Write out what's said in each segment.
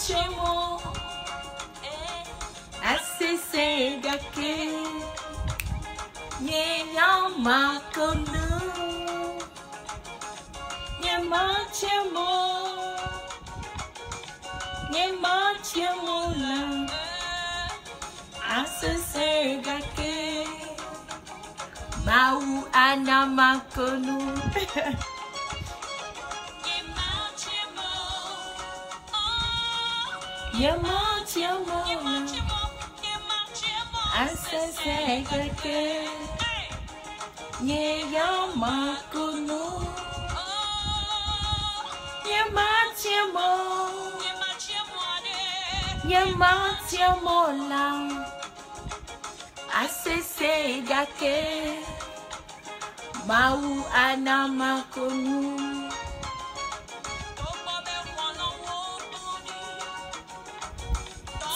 chemo asese gake nyama konu nyama chemo la asese gake mau anama konu Yama chemo asese gake yama kunu yama chemo la asese gake mau anama kunu.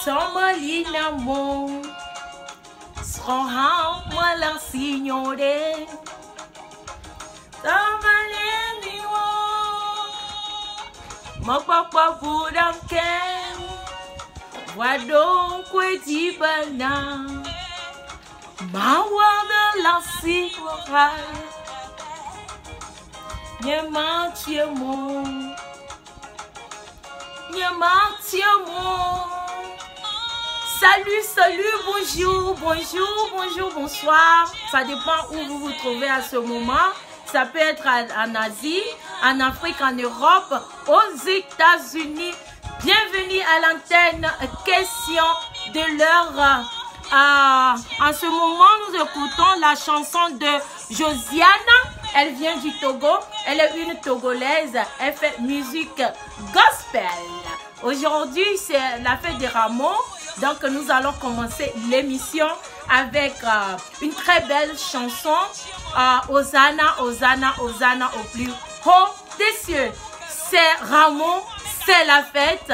Somalina mo Sroha wala signore Somalini mo Mapapa budamke Wadon kweti bana Mawa de la signora Nyama tiemo Salut, bonjour, bonsoir. Ça dépend où vous vous trouvez à ce moment. Ça peut être en Asie, en Afrique, en Europe, aux États-Unis. Bienvenue à l'antenne Question de l'heure. En ce moment, nous écoutons la chanson de Josiane. Elle vient du Togo. Elle est une Togolaise. Elle fait musique gospel. Aujourd'hui, c'est la fête des Rameaux. Donc, nous allons commencer l'émission avec une très belle chanson. Hosanna, Hosanna, Hosanna au plus haut des cieux. C'est Rameaux, c'est la fête.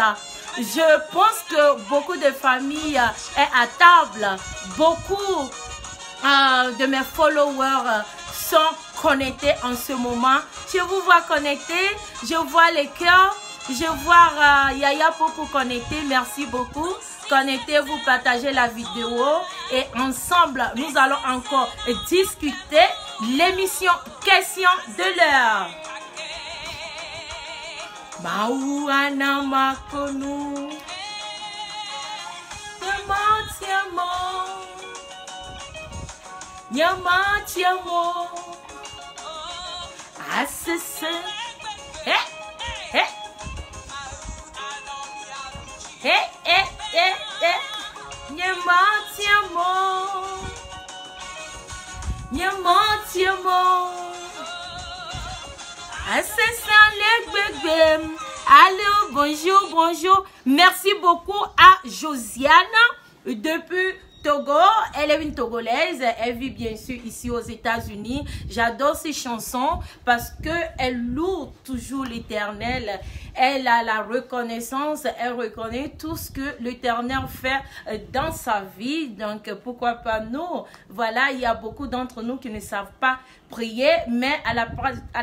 Je pense que beaucoup de familles sont à table. Beaucoup de mes followers sont connectés en ce moment. Je vous vois connectés. Je vois les cœurs. Je vois Yaya Popo connecté. Merci beaucoup. Connectez-vous, partagez la vidéo et ensemble, nous allons encore discuter l'émission Question de l'heure. Mauana makonu Nyama tiamo Asese Nyama tiamo Allô, bonjour. Merci beaucoup à Josiane depuis Togo. Elle est une Togolaise. Elle vit bien sûr ici aux États-Unis. J'adore ses chansons parce qu'elle loue toujours l'Éternel. Elle a la reconnaissance. Elle reconnaît tout ce que l'Éternel fait dans sa vie. Donc, pourquoi pas nous? Voilà, il y a beaucoup d'entre nous qui ne savent pas prier. Mais à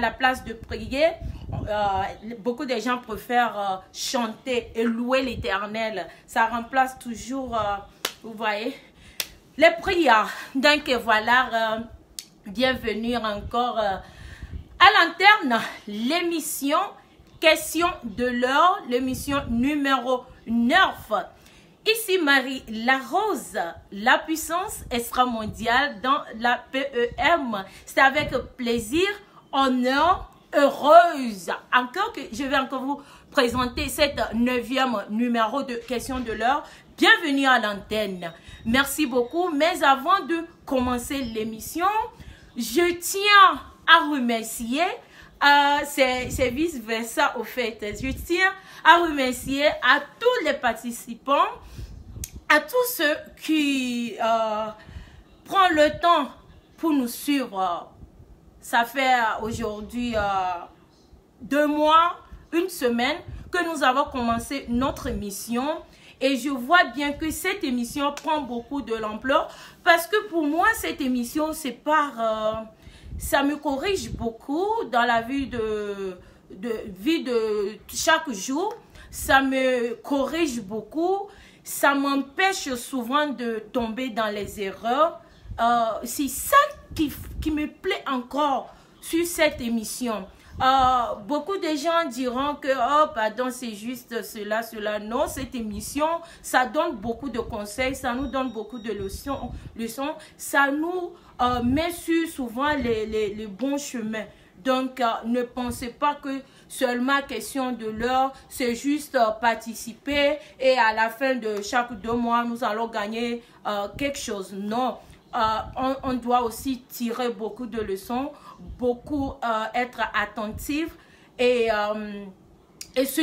la place de prier, beaucoup de gens préfèrent chanter et louer l'Éternel. Ça remplace toujours, vous voyez, les prières. Donc voilà, bienvenue encore à l'antenne, l'émission Question de l'heure, l'émission numéro 9. Ici Marie Larose, la puissance extramondiale dans la PEM. C'est avec plaisir, honneur, heureuse. Encore que je vais encore vous présenter cette 9e numéro de Question de l'heure. Bienvenue à l'antenne. Merci beaucoup. Mais avant de commencer l'émission, je tiens à remercier, c'est vice-versa au fait, je tiens à remercier à tous les participants, à tous ceux qui prennent le temps pour nous suivre. Ça fait aujourd'hui 2 mois, 1 semaine que nous avons commencé notre émission. Et je vois bien que cette émission prend beaucoup de l'ampleur. Parce que pour moi, cette émission, c'est par... ça me corrige beaucoup dans la vie de chaque jour. ça me corrige beaucoup, ça m'empêche souvent de tomber dans les erreurs. C'est ça qui me plaît encore sur cette émission. Beaucoup de gens diront que oh pardon, c'est juste cela. Non, cette émission, ça donne beaucoup de conseils, ça nous donne beaucoup de leçons, ça nous met sur souvent les bons chemins. Donc, ne pensez pas que seulement question de l'heure, c'est juste participer et à la fin de chaque 2 mois, nous allons gagner quelque chose. Non, on doit aussi tirer beaucoup de leçons, beaucoup être attentif et se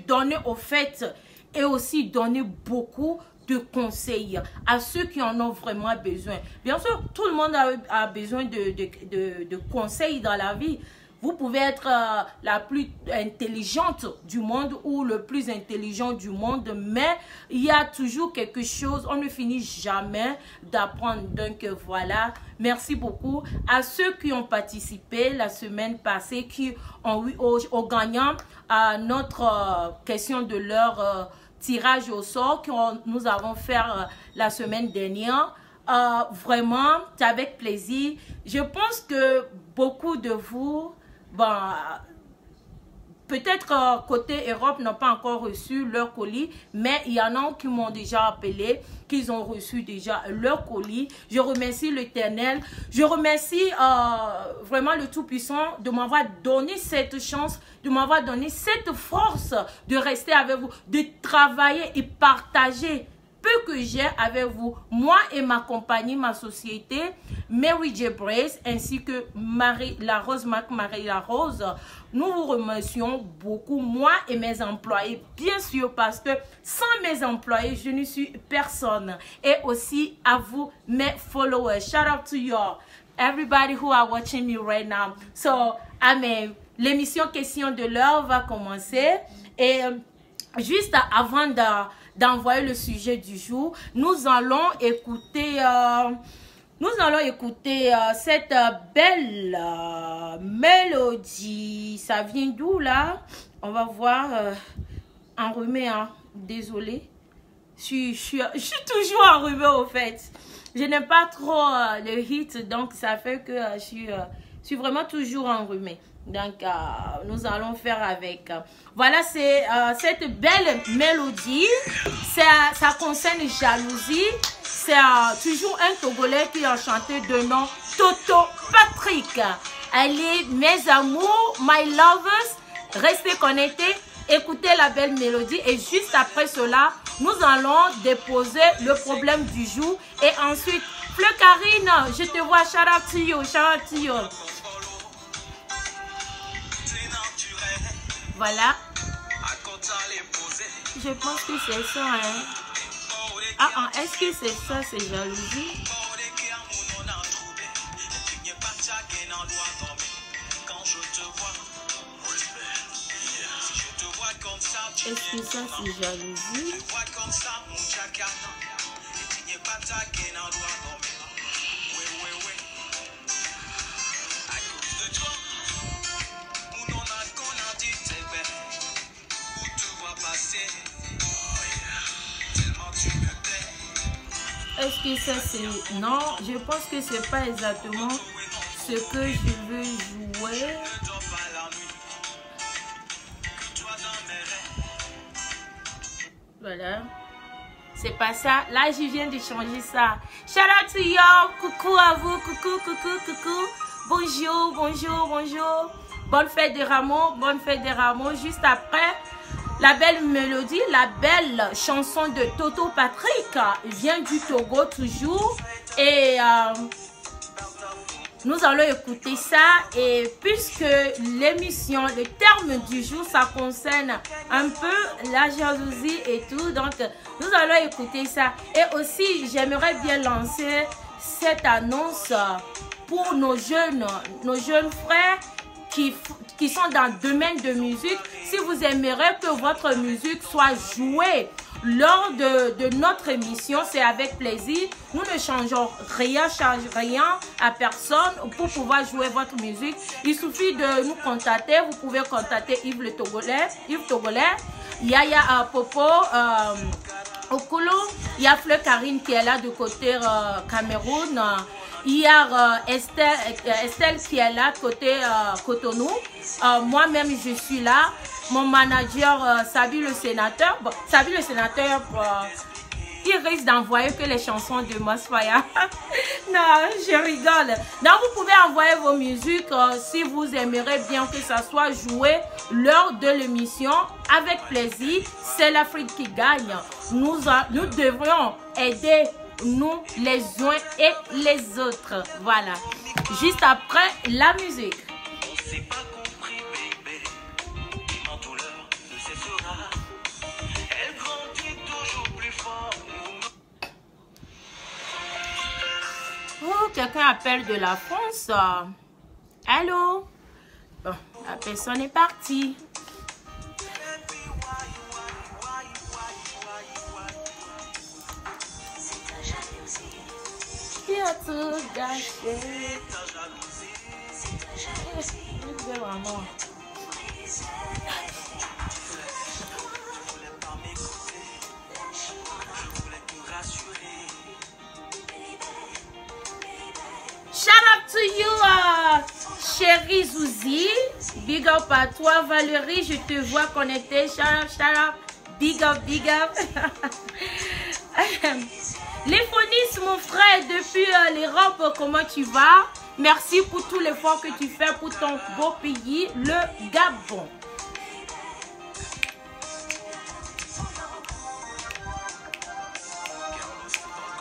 donner au fait et aussi donner beaucoup de conseils à ceux qui en ont vraiment besoin. Bien sûr, tout le monde a besoin de conseils dans la vie. Vous pouvez être la plus intelligente du monde ou le plus intelligent du monde, mais il y a toujours quelque chose, on ne finit jamais d'apprendre. Donc voilà, merci beaucoup à ceux qui ont participé la semaine passée, qui ont eu au gagnant à notre question de leur tirage au sort que nous avons fait la semaine dernière. Vraiment, c'est avec plaisir. Je pense que beaucoup de vous, bon, peut-être côté Europe, n'ont pas encore reçu leur colis, mais il y en a qui m'ont déjà appelé, qu'ils ont reçu déjà leur colis. Je remercie l'Éternel. Je remercie vraiment le Tout-Puissant de m'avoir donné cette chance, de m'avoir donné cette force de rester avec vous, de travailler et partager peu que j'ai avec vous, moi et ma compagnie, ma société, Mary J. Brace, ainsi que Marie La Rose. Nous vous remercions beaucoup, moi et mes employés, bien sûr, parce que sans mes employés, je ne suis personne. Et aussi à vous, mes followers. Shout out to you all, everybody who are watching me right now. So, amen. L'émission Question de l'heure va commencer. Et juste avant d'envoyer le sujet du jour, nous allons écouter cette belle mélodie. Ça vient d'où là? On va voir. Enrhumé, hein? Désolé. Je suis toujours enrhumée au fait. Je n'aime pas trop le hit, donc ça fait que je suis vraiment toujours enrhumée. Donc, nous allons faire avec. Voilà, c'est cette belle mélodie. Ça concerne jalousie. C'est toujours un Togolais qui a chanté de nom Toto Patrick. Allez, mes amours, my lovers, restez connectés. Écoutez la belle mélodie. Et juste après cela, nous allons déposer le problème du jour. Et ensuite, Fleur Karine, je te vois, shout out to you, shout out to you. Voilà. Je pense que c'est ça, hein. Ah, est-ce que c'est ça, c'est jalousie? Est-ce que ça, c'est jalousie? Est-ce que ça c'est... Non, je pense que c'est pas exactement ce que je veux jouer. Voilà. C'est pas ça. Là, je viens de changer ça. Shout out to y'all. Coucou à vous. Coucou. Bonjour, bonjour, bonjour. Bonne fête des Rameaux. Bonne fête des Rameaux. Juste après... La belle mélodie, la belle chanson de Toto Patrick vient du Togo toujours. Et nous allons écouter ça. Et puisque l'émission, le terme du jour, ça concerne un peu la jalousie et tout. Donc, nous allons écouter ça. Et aussi, j'aimerais bien lancer cette annonce pour nos jeunes frères qui sont dans le domaine de musique. Si vous aimeriez que votre musique soit jouée lors de notre émission, c'est avec plaisir. Nous ne changeons rien, charge rien à personne pour pouvoir jouer votre musique. Il suffit de nous contacter. Vous pouvez contacter Yves Togolais. Yaya Popo, Okolo, il y a Fleur Karine qui est là du côté Cameroun. Il y a Estelle qui est là côté Cotonou. Moi-même, je suis là. Mon manager, Sabi le sénateur. Bon, Sabi le sénateur, il risque d'envoyer que les chansons de Mosfaya. Non, je rigole. Donc, vous pouvez envoyer vos musiques si vous aimeriez bien que ça soit joué lors de l'émission. Avec plaisir, c'est l'Afrique qui gagne. Nous devrions aider nous les uns et les autres. Voilà. Juste après la musique. Oh, quelqu'un appelle de la France. Allô? Bon, la personne est partie. Qui a tout gâché? Vraiment. Shout out to you, chérie Zouzi. Big up à toi, Valérie. Je te vois connecté. Shout out. Big up, big up. Les phonistes, mon frère, depuis l'Europe, comment tu vas? Merci pour tout l'effort que tu fais pour ton beau pays, le Gabon.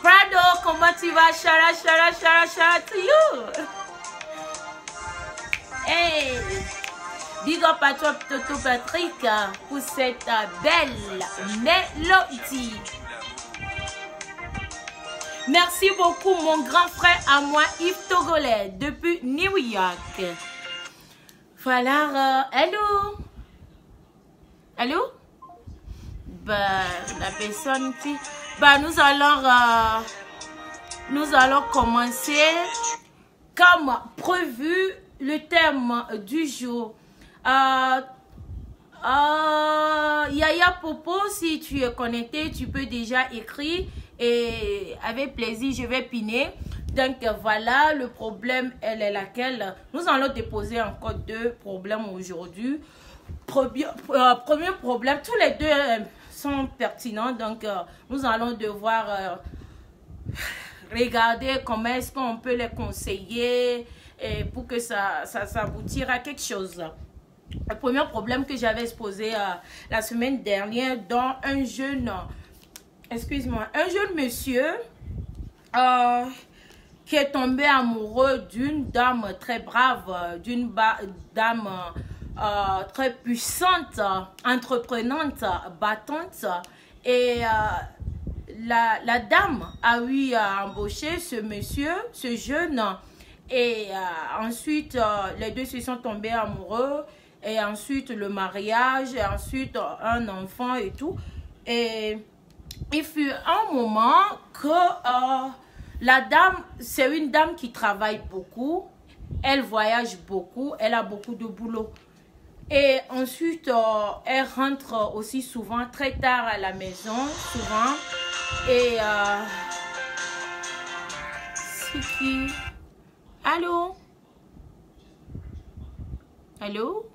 Prado, comment tu vas? Shout out to you. Hey, big up à toi, Toto Patrick, pour cette belle mélodie. Merci beaucoup, mon grand frère à moi, Yves Togolais, depuis New York. Voilà, allô? Allô? Bah, la personne qui... Bah, nous allons commencer comme prévu le thème du jour. Yaya Popo, si tu es connecté, tu peux déjà écrire et avec plaisir, je vais piner. Donc voilà, le problème, elle est laquelle? Nous allons déposer encore 2 problèmes aujourd'hui. Premier problème, tous les 2 sont pertinents, donc nous allons devoir regarder comment est-ce qu'on peut les conseiller et pour que ça aboutisse à quelque chose. Le premier problème que j'avais exposé la semaine dernière, dans un jeune, un jeune monsieur qui est tombé amoureux d'une dame très brave, d'une dame très puissante, entreprenante, battante. Et la dame a eu à embaucher ce monsieur, ce jeune. Et ensuite, les 2 se sont tombés amoureux. Et ensuite, le mariage. Et ensuite, un enfant et tout. Et il fut un moment que la dame, c'est une dame qui travaille beaucoup. Elle voyage beaucoup. Elle a beaucoup de boulot. Et ensuite, elle rentre aussi souvent, très tard à la maison, souvent. Et c'est qui? Allô? Allô?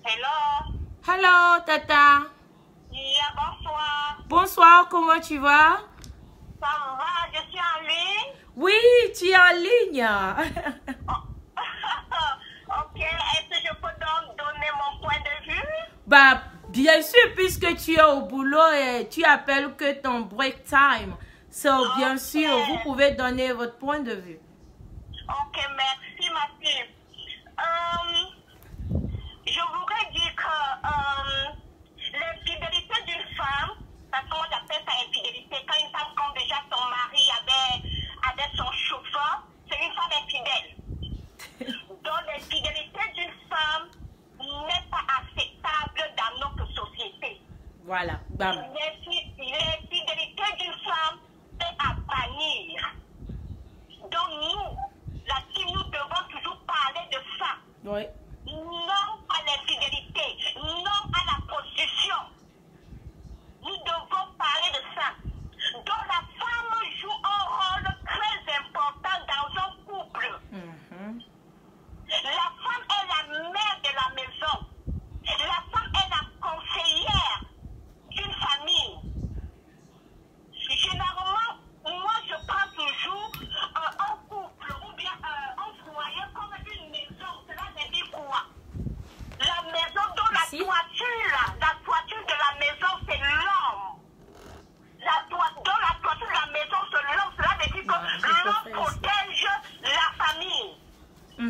Hello. Hello, Tata. Yeah, bonsoir. Bonsoir, comment tu vas? Ça va, je suis en ligne. Oui, tu es en ligne. Ok, est-ce que je peux donc donner mon point de vue? Bah, bien sûr, puisque tu es au boulot et tu appelles que ton break time. So, bien sûr, vous pouvez donner votre point de vue. Ok, merci, ma fille. Je voudrais dire que l'infidélité d'une femme, parce que moi j'appelle ça infidélité, quand une femme compte déjà son mari avec son chauffeur, c'est une femme infidèle. Donc l'infidélité d'une femme n'est pas acceptable dans notre société. Voilà, bam. L'infidélité d'une femme est à bannir. Donc nous, la team, nous devons toujours parler de ça. Oui. Non à l'infidélité, non à la prostitution.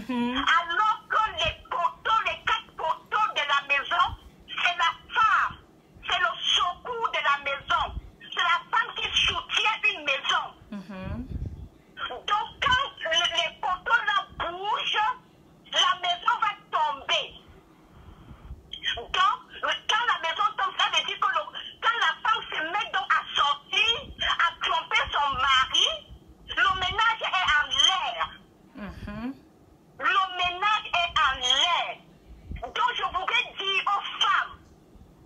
Alors que les poteaux, les 4 poteaux de la maison, c'est la femme. C'est le secours de la maison. C'est la femme qui soutient une maison. Donc quand les poteaux là bougent, la maison va tomber. Donc quand la maison tombe, ça veut dire que quand la femme se met donc à sortir, à tromper son mari, le ménage est en l'air. Le ménage est en l'air. Donc je voudrais dire aux femmes,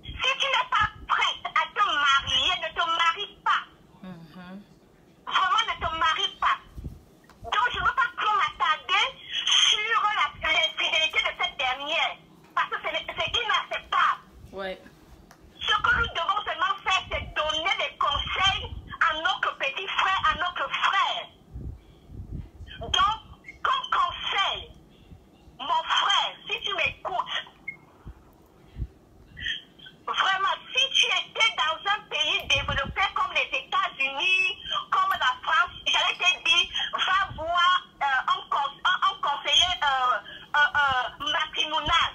si tu n'es pas prête à te marier, ne te marie pas. Vraiment, ne te marie pas. Donc je ne veux pas trop m'attarder sur l'infidélité de cette dernière. Parce que c'est inacceptable. Ouais. Ce que nous devons seulement faire, c'est donner des conseils à notre petit frère, à notre frère. Donc, comme conseil, mon frère, si tu m'écoutes, vraiment, si tu étais dans un pays développé comme les États-Unis, comme la France, j'allais te dire, va voir un conseiller matrimonial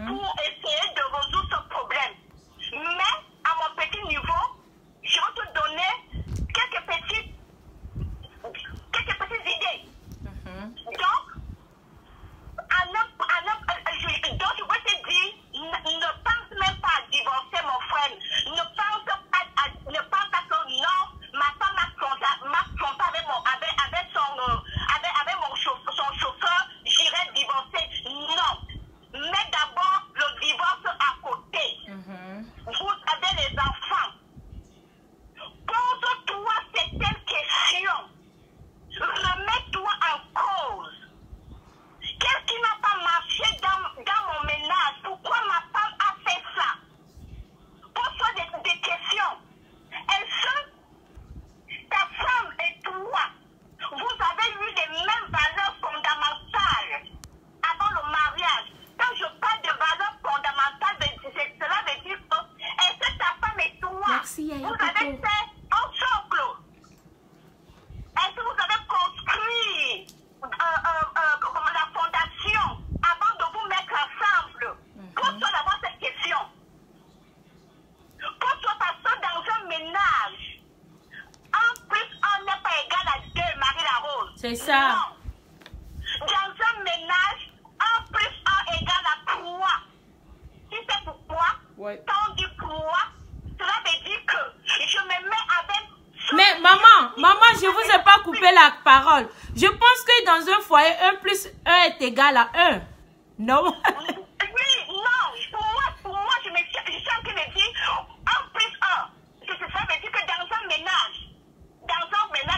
pour essayer de résoudre ce problème. Mais, à mon petit niveau, je vais te donner quelques petites idées. Donc, donc, je vais te dire, ne pense même pas à divorcer, mon frère. Ne pense pas que non, ma femme m'a trompé avec son chauffeur, j'irai divorcer. Non. Mets d'abord le divorce à côté. Vous avez les enfants. Pose-toi certaines questions. Remets-toi en cause. Qu'est-ce qui n'a pas marché dans mon ménage? Pourquoi ma femme a fait ça? Pose-toi des questions. Est-ce que ta femme et toi, vous avez eu les mêmes valeurs fondamentales avant le mariage? Quand je parle de valeurs fondamentales, cela veut dire que est-ce que ta femme et toi, vous avez fait un socle? Est-ce que vous avez construit la fondation avant de vous mettre ensemble? Pose-toi d'abord cette question. Pose-toi parce que dans un ménage, 1 plus 1 n'est pas égal à 2, Marie-la-Rose. C'est ça. Non. Dans un ménage, 1 plus 1 égale à 3. Tu sais pourquoi? Ouais. Quand on dit 3, cela veut dire que je me mets avec... Mais maman, je vous ai pas coupé la parole. Je pense que dans un foyer, 1 plus 1 est égal à 1. Non? Oui, non. Pour moi, je suis en train de dire 1 plus 1. Ça veut dire que dans un ménage,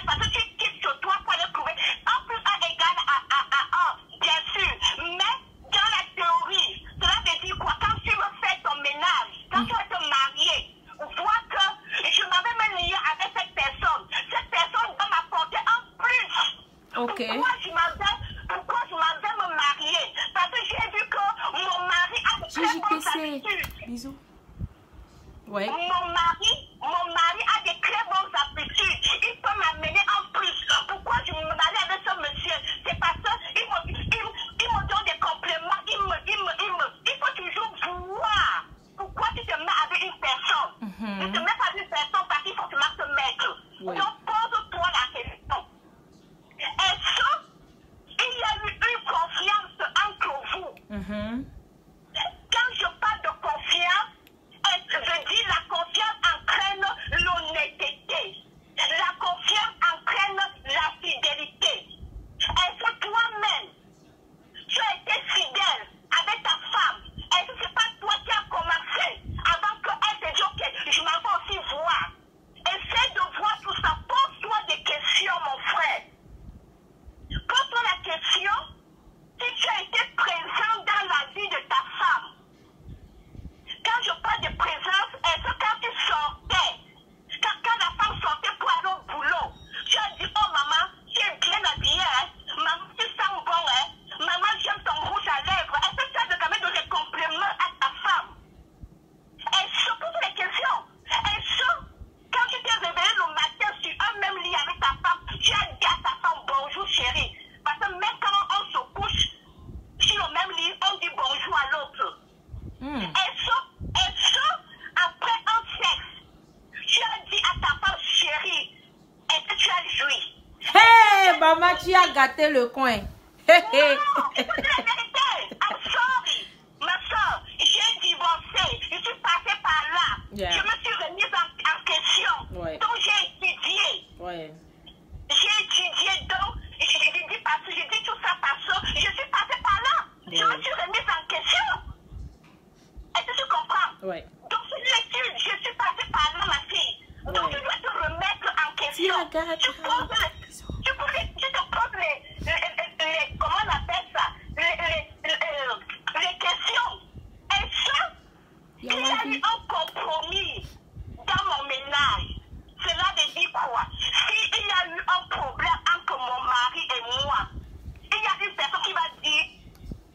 parce que tu quittes sur toi pour aller trouver 1 plus 1 égale à 1, bien sûr. Mais dans la théorie, cela veut dire quoi? Quand tu me fais ton ménage, quand tu vas te marier, vois que je m'avais même lié avec cette personne. Cette personne va m'apporter un plus. Ok. Pourquoi je m'avais me marier? Parce que j'ai vu que mon mari a de très bonnes habitudes. Bisous. Ouais. Mon mari a de très bonnes habitudes. Il peut m'amener en plus. Pourquoi je me marie avec ce monsieur? C'est parce qu'il me donne des compléments. Il faut toujours voir pourquoi tu te mets avec une personne. Tu te mets pas avec une personne parce qu'il faut que tu marches te mettre. Oui. Donc pose-toi la question. Est-ce qu'il y a eu une confiance entre vous? Quand je parle de confiance, je dis la confiance entraîne l'honnêteté. La confiance entraîne la Maman, tu as gâté le coin. Non, c'est la vérité. I'm sorry. Ma soeur, j'ai divorcé. Je suis passée par là. Yeah. Je me suis remise en question. Ouais. Donc, j'ai étudié. Ouais. J'ai étudié, donc, j'ai dit tout ça parce que je suis passée par là. Ouais. Je me suis remise en question. Est-ce que tu comprends? Ouais. Donc, c'est l'étude. Je suis passée par là, ma fille. Donc, Ouais. tu dois te remettre en question. Tu regardes. Tu te poses les comment on appelle ça? Les questions. Est-ce qu'il y a eu un compromis dans mon ménage? Cela veut dire quoi? S'il y a eu un problème entre mon mari et moi, il y a une personne qui va dire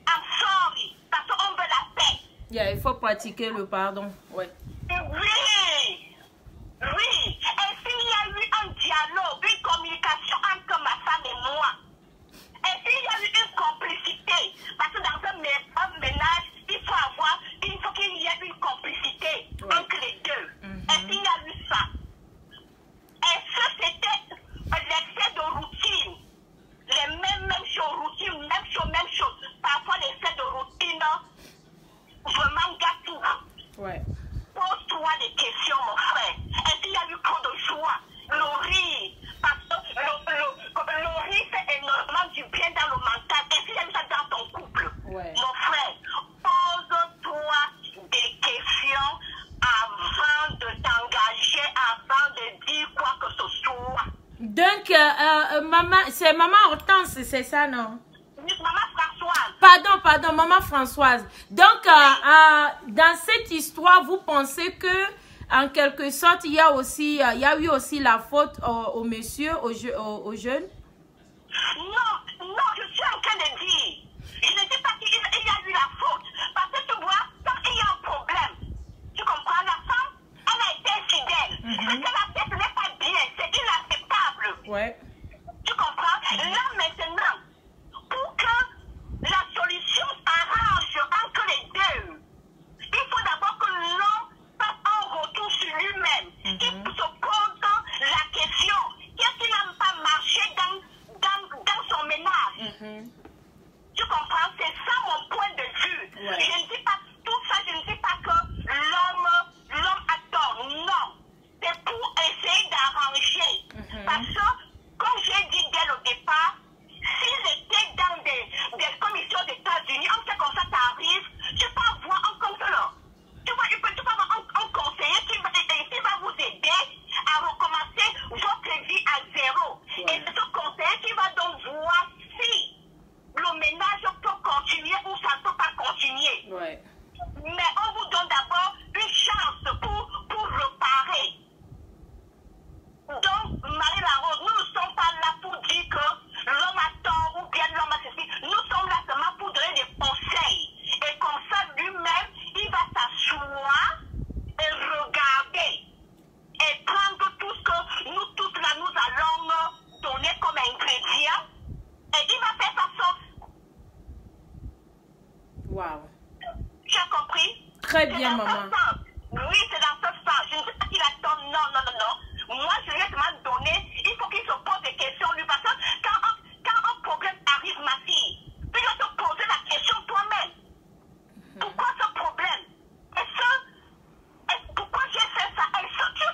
I'm sorry, parce qu'on veut la paix. Yeah, il faut pratiquer le pardon. Ouais. Oui, oui. Et s'il y a eu un dialogue, une communication entre ma femme et moi, et s'il y a eu une complicité, parce que dans un ménage, il faut qu'il y ait une complicité entre les deux. Est-ce qu'il y a eu ça? Est-ce que c'était l'excès de routine? Les mêmes choses, même chose. Parfois, l'excès de routine, vraiment gâte tout. Ouais. Pose-toi des questions, mon frère. Est-ce qu'il y a eu trop de choix? Le riz, parce que le riz fait énormément du bien dans le mental. Est-ce qu'il y a eu ça dans ton couple? Ouais. Mon frère, pose-toi des questions avant de t'engager, avant de dire quoi que ce soit. Donc, maman, c'est maman Hortense, c'est ça, non? Maman Françoise. Pardon, maman Françoise. Donc, dans cette histoire, vous pensez que, en quelque sorte, il y a eu aussi la faute au monsieur, au jeune? Non, je suis en train de dire. Je ne dis pas qu'il y a eu la faute. Parce que tu vois, quand il y a un problème, tu comprends, la femme, elle a été infidèle. Ce qu'elle a fait, ce n'est pas bien, c'est inacceptable. Ouais. Tu comprends? Là, maintenant, pour que la solution s'arrange entre les deux, il faut d'abord que l'homme fasse un retour sur lui-même. Il se pose la question, qu'est-ce qui n'a pas marché dans son ménage? Tu comprends? C'est ça mon point de vue. Ouais. Je ne dis pas tout ça, je ne dis pas que l'homme a tort. Non. C'est pour essayer d'arranger. Parce que, comme j'ai dit dès le départ, s'il était dans des commissions des États-Unis, on sait comme ça t'arrive, tu peux avoir un contrôleur. Tu peux avoir un conseiller qui va vous aider à recommencer votre vie à zéro. Ouais. Et c'est ce conseiller qui va donc voir si le ménage peut continuer ou ça ne peut pas continuer. Ouais. Mais on vous donne d'abord une chance pour réparer. Donc, Marie-Larose, nous ne sommes pas là pour dire que l'homme a tort ou bien l'homme a ceci. Nous sommes là seulement pour donner des conseils. Et comme ça, lui-même, il va s'asseoir et regarder. Et prendre tout ce que nous tous là, nous allons donner comme ingrédient. Et il va faire sa sauce. Wow. Tu as compris? Très bien, C'est dans maman. ce sens. Oui, c'est dans ce sens. Je ne sais pas s'il a tort. Non. Moi, je lui ai seulement donné. Il faut qu'il se pose des questions, lui. Parce que quand un problème arrive, ma fille, tu dois te poser la question toi-même. Pourquoi ce problème? Pourquoi j'ai fait ça?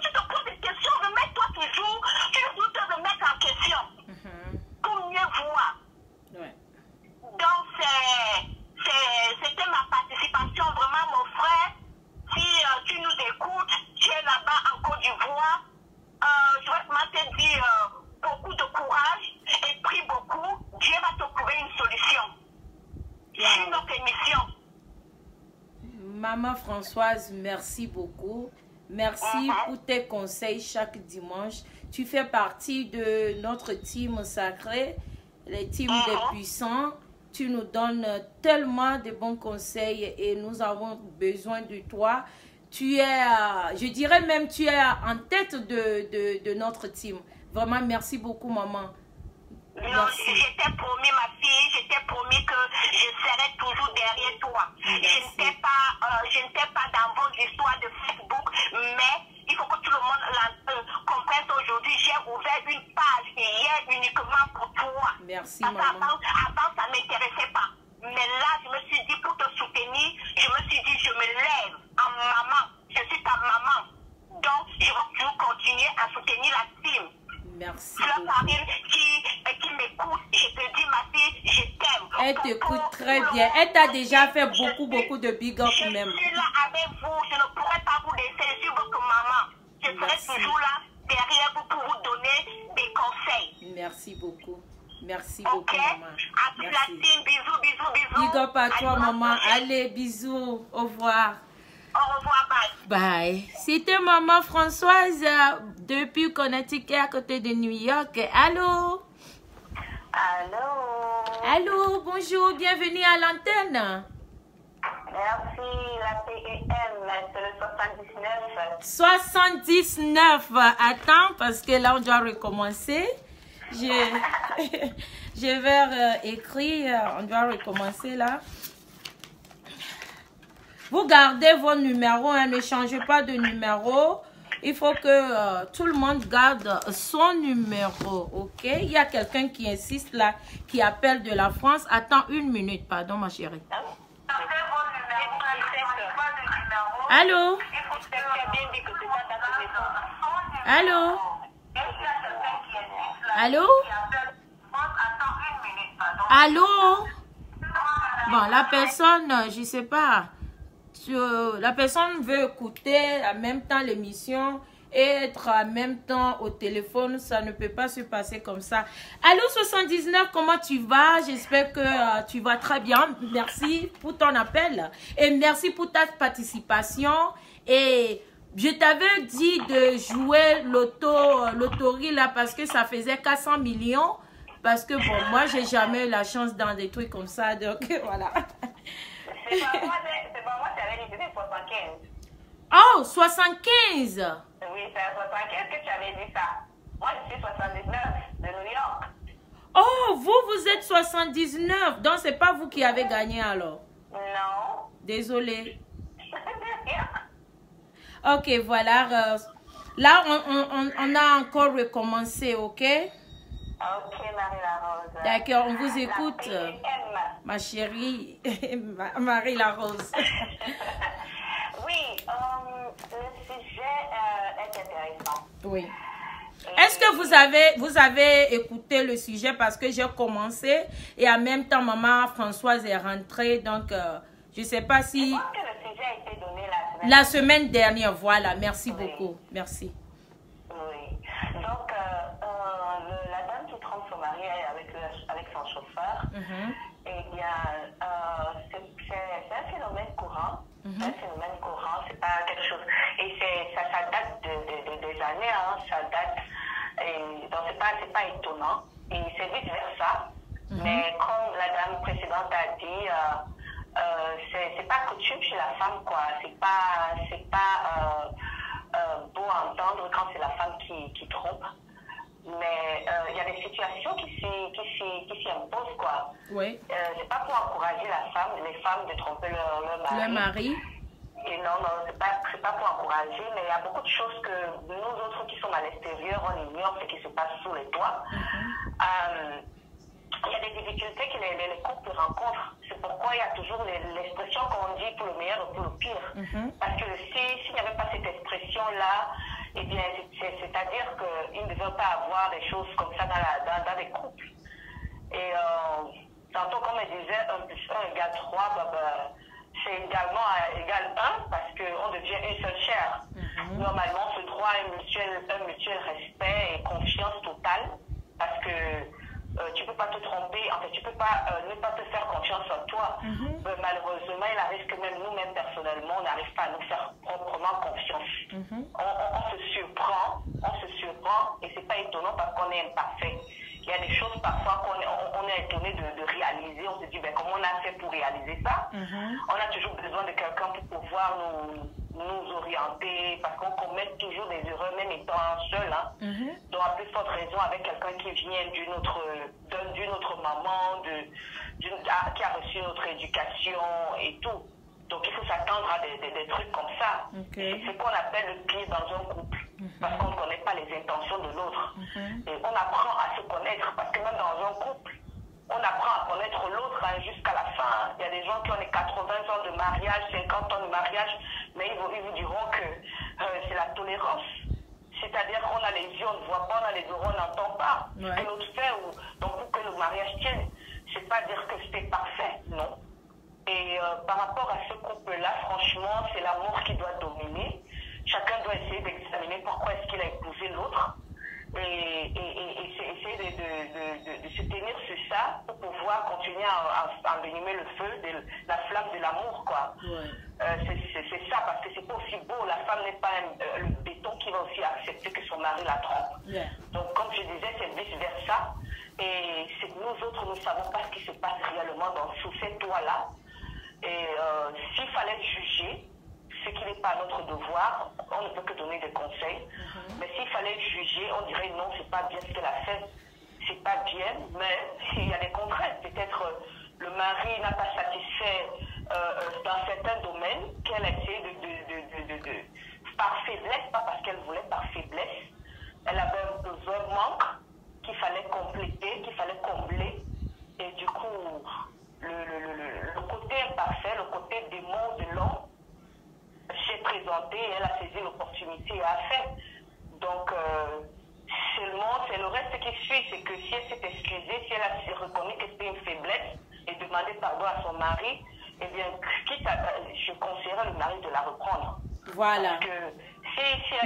Tu te poses des questions, remets-toi toujours. Tu dois te remettre en question. Pour mieux voir. Ouais. Donc, c'était ma participation, vraiment, mon frère. Si tu nous écoutes, tu es là-bas en Côte d'Ivoire, je vais vraiment te dire beaucoup de courage et prie beaucoup. Dieu va te trouver une solution. C'est notre émission. Maman Françoise, merci beaucoup. Merci pour tes conseils chaque dimanche. Tu fais partie de notre team sacré, les teams des puissants. Tu nous donnes tellement de bons conseils et nous avons besoin de toi. Tu es, je dirais même, tu es en tête de notre team. Vraiment, merci beaucoup, maman. Non, j'étais promis, ma fille, j'étais promis que je serais toujours derrière toi. Je n'étais pas dans vos histoires de Facebook, mais il faut que tout le monde comprenne aujourd'hui. J'ai ouvert une page hier, une uniquement pour toi. Merci, Parce maman. qu'avant, ça ne m'intéressait pas. Mais là, je me suis dit, pour te soutenir, je me suis dit, je me lève en maman. Je suis ta maman. Donc, je vais toujours continuer à soutenir la team. Merci Fleur beaucoup. Karine qui m'écoute, je te dis, ma fille, je t'aime. Elle t'écoute très bien. Elle t'a déjà fait beaucoup de big up même. Je suis là avec vous. Je ne pourrais pas vous laisser. Je suis votre maman. Je serai toujours là derrière vous pour vous donner des conseils. Merci beaucoup. Merci beaucoup, Ok? maman. À toute la Merci. team. Bisous, bisous, bisous. Big up à toi, la maman. prochaine. Allez, bisous. Au revoir. Au revoir, bye. Bye. C'était maman Françoise depuis Connecticut à côté de New York. Allô? Allô? Allô, bonjour, bienvenue à l'antenne. Merci, la PEM, c'est le 79. 79. Attends, parce que là, on doit recommencer. Je vais écrire, on doit recommencer là. Vous gardez vos numéros, hein, ne changez pas de numéro. Il faut que tout le monde garde son numéro, ok? Il y a quelqu'un qui insiste là, qui appelle de la France. Attends une minute, pardon ma chérie. Allô? Allô? Allô? Allô? Bon, la personne, je sais pas. La personne veut écouter en même temps l'émission et être en même temps au téléphone. Ça ne peut pas se passer comme ça. Allô 79, comment tu vas? J'espère que tu vas très bien. Merci pour ton appel et merci pour ta participation. Et je t'avais dit de jouer loterie là parce que ça faisait 400 millions. Parce que bon, moi, j'ai jamais eu la chance dans des trucs comme ça. Donc voilà. C'est pas moi, tu avais dit que c'était 75. Oh, 75. Oui, c'est à 75 que tu avais dit ça. Moi, je suis 79 de New York. Oh, vous êtes 79. Donc, c'est pas vous qui avez gagné alors. Non. Désolée. Ok, voilà. Là, on a encore recommencé, ok? Ok, Marie-Larose. D'accord, on vous écoute. La PEM. Ma chérie, Marie-Larose. Oui, le sujet est intéressant. Oui. Est-ce que vous avez écouté le sujet parce que j'ai commencé et en même temps, maman Françoise est rentrée. Donc, je ne sais pas si... Je pense que le sujet a été donné la semaine dernière, voilà. Merci oui. beaucoup. Merci. Oui. Donc, la dame qui trompe son mari avec son chauffeur, eh bien, c'est un phénomène courant. C'est un phénomène courant, c'est pas quelque chose. Et ça date des années, hein, ça date. Et donc, c'est pas étonnant. Et c'est vice versa. Mais comme la dame précédente a dit, c'est pas coutume chez la femme, quoi. C'est pas beau à entendre quand c'est la femme qui trompe. Mais il y a des situations qui s'y imposent, quoi. Oui. C'est pas pour encourager les femmes de tromper leur mari. Le mari. Et non, c'est pas pour encourager, mais il y a beaucoup de choses que nous autres qui sommes à l'extérieur, on ignore ce qui se passe sous les toits. Il y a des difficultés que les couples rencontrent. C'est pourquoi il y a toujours l'expression qu'on dit pour le meilleur ou pour le pire. Parce que s'il n'y avait pas cette expression-là, eh bien, c'est-à-dire qu'ils ne devaient pas avoir des choses comme ça dans des couples. Et tantôt, comme je disais, 1 plus 1 égale 3, c'est également égal 1 parce qu'on devient une seule chair. Normalement, ce droit est un mutuel respect et confiance totale parce que tu ne peux pas te tromper, en fait, tu ne peux pas ne pas te faire confiance en toi. Malheureusement, il arrive que même nous-mêmes, personnellement, on n'arrive pas à nous faire proprement confiance. On se surprend et ce n'est pas étonnant parce qu'on est imparfait. Il y a des choses parfois qu'on est étonné de réaliser. On se dit, ben, comment on a fait pour réaliser ça? On a toujours besoin de quelqu'un pour pouvoir nous orienter parce qu'on commet toujours des erreurs, même étant seul. Donc, à plus forte raison, avec quelqu'un qui vient d'une autre maman, qui a reçu notre éducation et tout. Donc, il faut s'attendre à des trucs comme ça. C'est ce qu'on appelle le pire dans un couple. parce qu'on ne connaît pas les intentions de l'autre. Et on apprend à se connaître, parce que même dans un couple, on apprend à connaître l'autre jusqu'à la fin. Il y a des gens qui ont les 80 ans de mariage, 50 ans de mariage, mais ils vous diront que c'est la tolérance. C'est-à-dire qu'on a les yeux, on ne voit pas, on a les oreilles, on n'entend pas. Ce que l'autre fait, donc pour que le mariage tienne, c'est pas dire que c'était parfait, non. Et par rapport à ce couple-là, franchement, c'est l'amour qui doit dominer. Chacun doit essayer d'examiner pourquoi est-ce qu'il a épousé l'autre. Et essayer de se tenir sur ça pour pouvoir continuer à envenimer le feu, la flamme de l'amour, quoi. C'est ça, parce que c'est pas aussi beau. La femme n'est pas le béton qui va aussi accepter que son mari la trompe. Donc, comme je disais, c'est vice-versa. Et c'est que nous autres, nous ne savons pas ce qui se passe réellement sous cette toit-là. Et s'il fallait juger, ce qui n'est pas notre devoir, on ne peut que donner des conseils. Mais s'il fallait juger, on dirait non, c'est pas bien ce qu'elle a fait. C'est pas bien, mais il y a des contraintes. Peut-être le mari n'a pas satisfait dans certains domaines qu'elle a essayé par faiblesse, pas parce qu'elle voulait, par faiblesse. Elle avait un besoin manque qu'il fallait compléter, qu'il fallait combler. Et du coup, le côté imparfait, le côté démon de l'homme s'est présenté et elle a saisi l'opportunité et a fait. Donc, c'est le reste qui suit, c'est que si elle s'est excusée, si elle a reconnu que c'était une faiblesse et demandé pardon à son mari, eh bien, je conseillerais le mari de la reprendre. Voilà. Parce que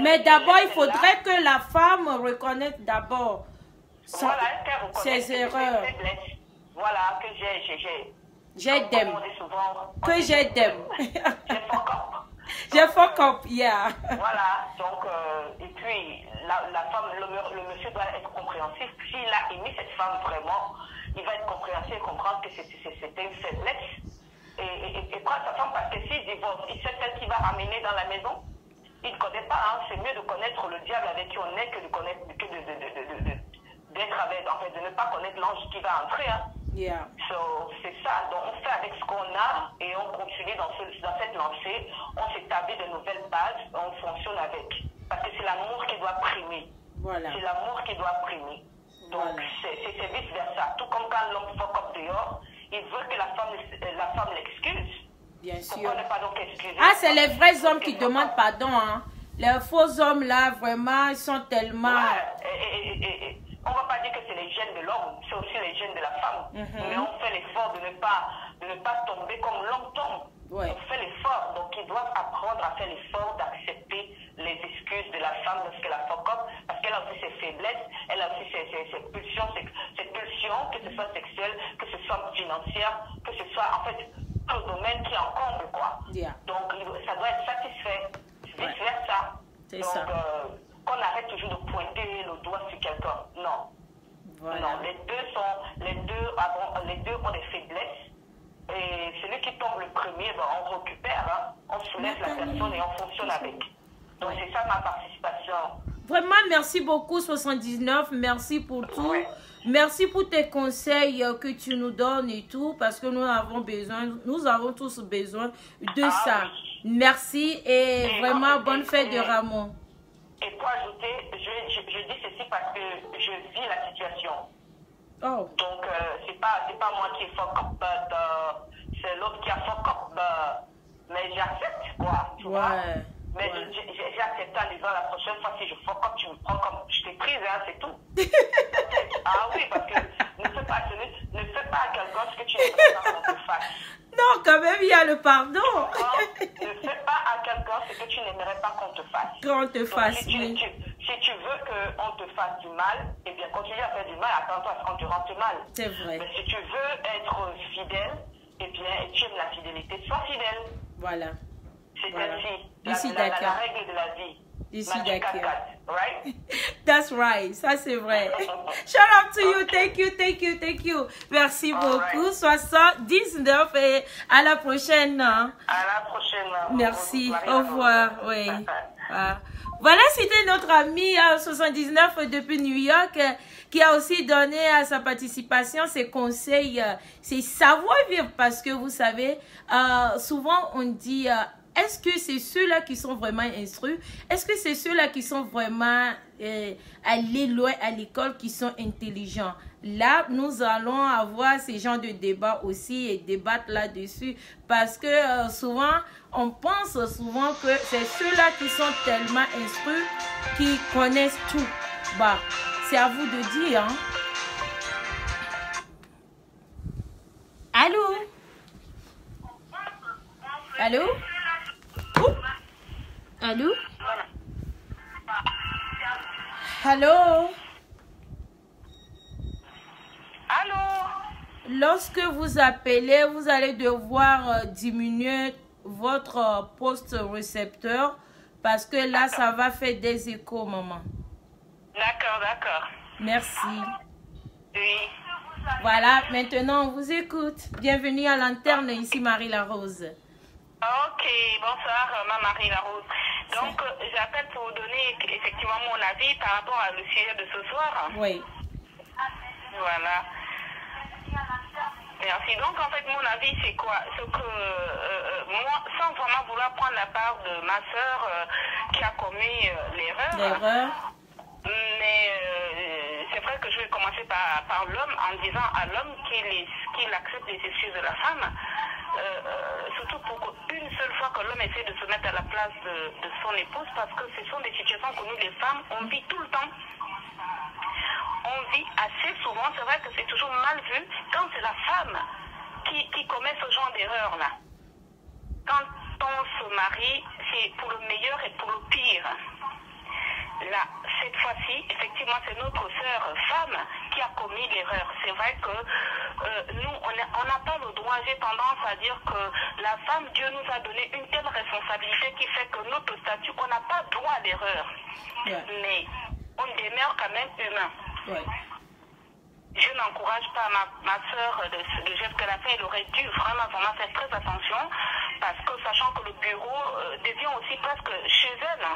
mais d'abord, il faudrait que la femme reconnaisse d'abord ses erreurs. Voilà, que j'aime. Que j'aime. J'ai fuck up, yeah. Voilà, donc, et puis, la femme, le monsieur doit être compréhensif. S'il a aimé cette femme vraiment, il va être compréhensif et comprendre que c'était une faiblesse. Et prendre sa femme, parce que s'il divorce, il sait celle qui va amener dans la maison. Il ne connaît pas, hein. C'est mieux de connaître le diable avec qui on est que de connaître, d'être avec, en fait, de ne pas connaître l'ange qui va entrer, hein. C'est ça, donc on fait avec ce qu'on a et on continue dans cette lancée, on s'établit de nouvelles bases, on fonctionne avec. Parce que c'est l'amour qui doit primer. C'est l'amour qui doit primer. Donc c'est vice versa. Tout comme quand l'homme fuck up dehors, il veut que la femme l'excuse. Bien sûr. Pourquoi ne pas donc excuser? Ah, c'est les vrais hommes qui demandent pardon, hein. Les faux hommes là, vraiment, ils sont tellement... On ne va pas dire que c'est les gènes de l'homme, c'est aussi les gènes de la femme. Mais on fait l'effort de ne pas tomber comme l'homme tombe. On fait l'effort, donc ils doivent apprendre à faire l'effort d'accepter les excuses de la femme lorsqu'elle a fuck up, parce qu'elle a aussi ses faiblesses, elle a aussi ses pulsions, que ce soit sexuelle, que ce soit financière, que ce soit en fait un domaine qui encombre, quoi. Donc ça doit être satisfait, vice versa. C'est ça. Qu'on arrête toujours de pointer le doigt sur quelqu'un. Non. Non, les deux ont des faiblesses. Et celui qui tombe le premier, on récupère, hein. On soulève la personne et on fonctionne avec. Donc c'est ça ma participation. Vraiment, merci beaucoup 79. Merci pour tout. Merci pour tes conseils que tu nous donnes et tout, parce que nous avons tous besoin de ça. Merci et vraiment bonne fête de Ramon. Et pour ajouter, je dis ceci parce que je vis la situation. Donc, c'est pas moi qui fuck up, c'est l'autre qui a fuck up. Mais j'accepte, quoi. Tu vois? Mais j'ai accepté en disant la prochaine fois, si je fuck up, tu me prends comme je t'ai prise, hein, c'est tout. Ah oui, parce que ne fais pas à quelqu'un ce que tu n'aimerais pas qu'on te fasse. Non, quand même, il y a le pardon. Ne fais pas à quelqu'un ce que tu n'aimerais pas qu'on te fasse. Qu'on te fasse, si tu veux qu'on te fasse du mal, eh bien, continue à faire du mal, attends-toi à ce qu'on te rende mal. C'est vrai. Mais si tu veux être fidèle, eh bien, et tu aimes la fidélité, sois fidèle. Voilà. C'est ainsi. La règle de la vie. Ici d'accord. Right? That's right. Ça, c'est vrai. Shout out to you. Thank you. Merci beaucoup. 79 et à la prochaine. À la prochaine. Merci. Au revoir. Oui. Voilà, c'était notre ami 79 depuis New York qui a aussi donné à sa participation ses conseils, ses savoir-vivre, parce que vous savez, souvent on dit est-ce que c'est ceux-là qui sont vraiment instruits? Est-ce que c'est ceux-là qui sont vraiment allés loin à l'école, qui sont intelligents? Là, nous allons avoir ces genres de débats aussi et débattre là-dessus parce que souvent, on pense souvent que c'est ceux-là qui sont tellement instruits qui connaissent tout. Bah, c'est à vous de dire. Hein? Allô? Allô? Allô? Allô? Allô? Lorsque vous appelez, vous allez devoir diminuer votre poste récepteur parce que là, ça va faire des échos, maman. D'accord, d'accord. Merci. Oui. Voilà, maintenant on vous écoute. Bienvenue à l'antenne, ici Marie Larose. Ok, bonsoir, ma Marie Larose. Donc, j'appelle pour vous donner effectivement mon avis par rapport à le sujet de ce soir. Oui. Voilà. Merci. Donc, en fait, mon avis, c'est quoi? C'est que moi, sans vraiment vouloir prendre la part de ma soeur qui a commis l'erreur, mais c'est vrai que je vais commencer par l'homme en disant à l'homme qu'il accepte les excuses de la femme. Surtout pour une seule fois que l'homme essaie de se mettre à la place de son épouse, parce que ce sont des situations que nous, les femmes, on vit tout le temps. On vit assez souvent, c'est vrai que c'est toujours mal vu quand c'est la femme qui commet ce genre d'erreur-là. Quand on se marie, c'est pour le meilleur et pour le pire. Là, cette fois-ci, effectivement, c'est notre sœur femme qui a commis l'erreur. C'est vrai que nous, on n'a pas le droit, j'ai tendance à dire que la femme, Dieu nous a donné une telle responsabilité qui fait que notre statut, on n'a pas droit à l'erreur. Yeah. Mais on demeure quand même humain. Ouais. Je n'encourage pas ma soeur de geste qu'elle a fait. Elle aurait dû vraiment faire très attention parce que sachant que le bureau devient aussi presque chez elle.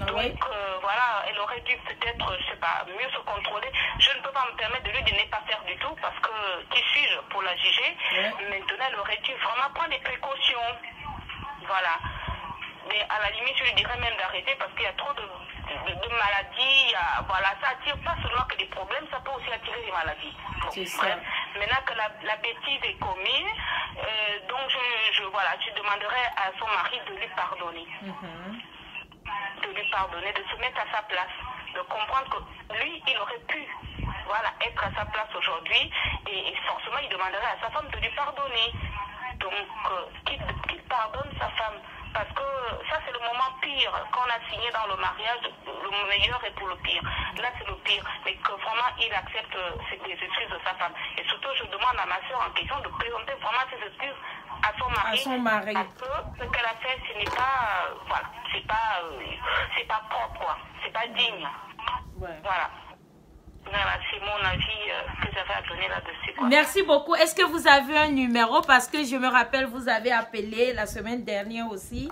Donc voilà, elle aurait dû peut-être, je sais pas, mieux se contrôler. Je ne peux pas me permettre de lui de ne pas faire du tout parce que qui suis-je pour la juger? Maintenant, elle aurait dû vraiment prendre des précautions. Voilà. Mais à la limite, je lui dirais même d'arrêter parce qu'il y a trop de maladies. Voilà, ça attire pas seulement que des problèmes, ça peut aussi attirer des maladies. C'est ça. Maintenant que la bêtise est commise, donc je demanderai à son mari de lui pardonner. De lui pardonner, de se mettre à sa place, de comprendre que lui, il aurait pu être à sa place aujourd'hui et forcément, il demanderait à sa femme de lui pardonner. Donc, qu'il pardonne sa femme. Parce que ça, c'est le moment pire qu'on a signé dans le mariage, le meilleur et pour le pire. Là, c'est le pire. Mais que vraiment, il accepte les excuses de sa femme. Et surtout, je demande à ma soeur en question de présenter vraiment ses excuses à son mari. Parce que ce qu'elle a fait, ce n'est pas, c'est pas propre, quoi. C'est pas digne. Ouais. Voilà. Voilà, c'est mon avis que j'avais à donner là-dessus. Merci beaucoup. Est-ce que vous avez un numéro? Parce que je me rappelle, vous avez appelé la semaine dernière aussi.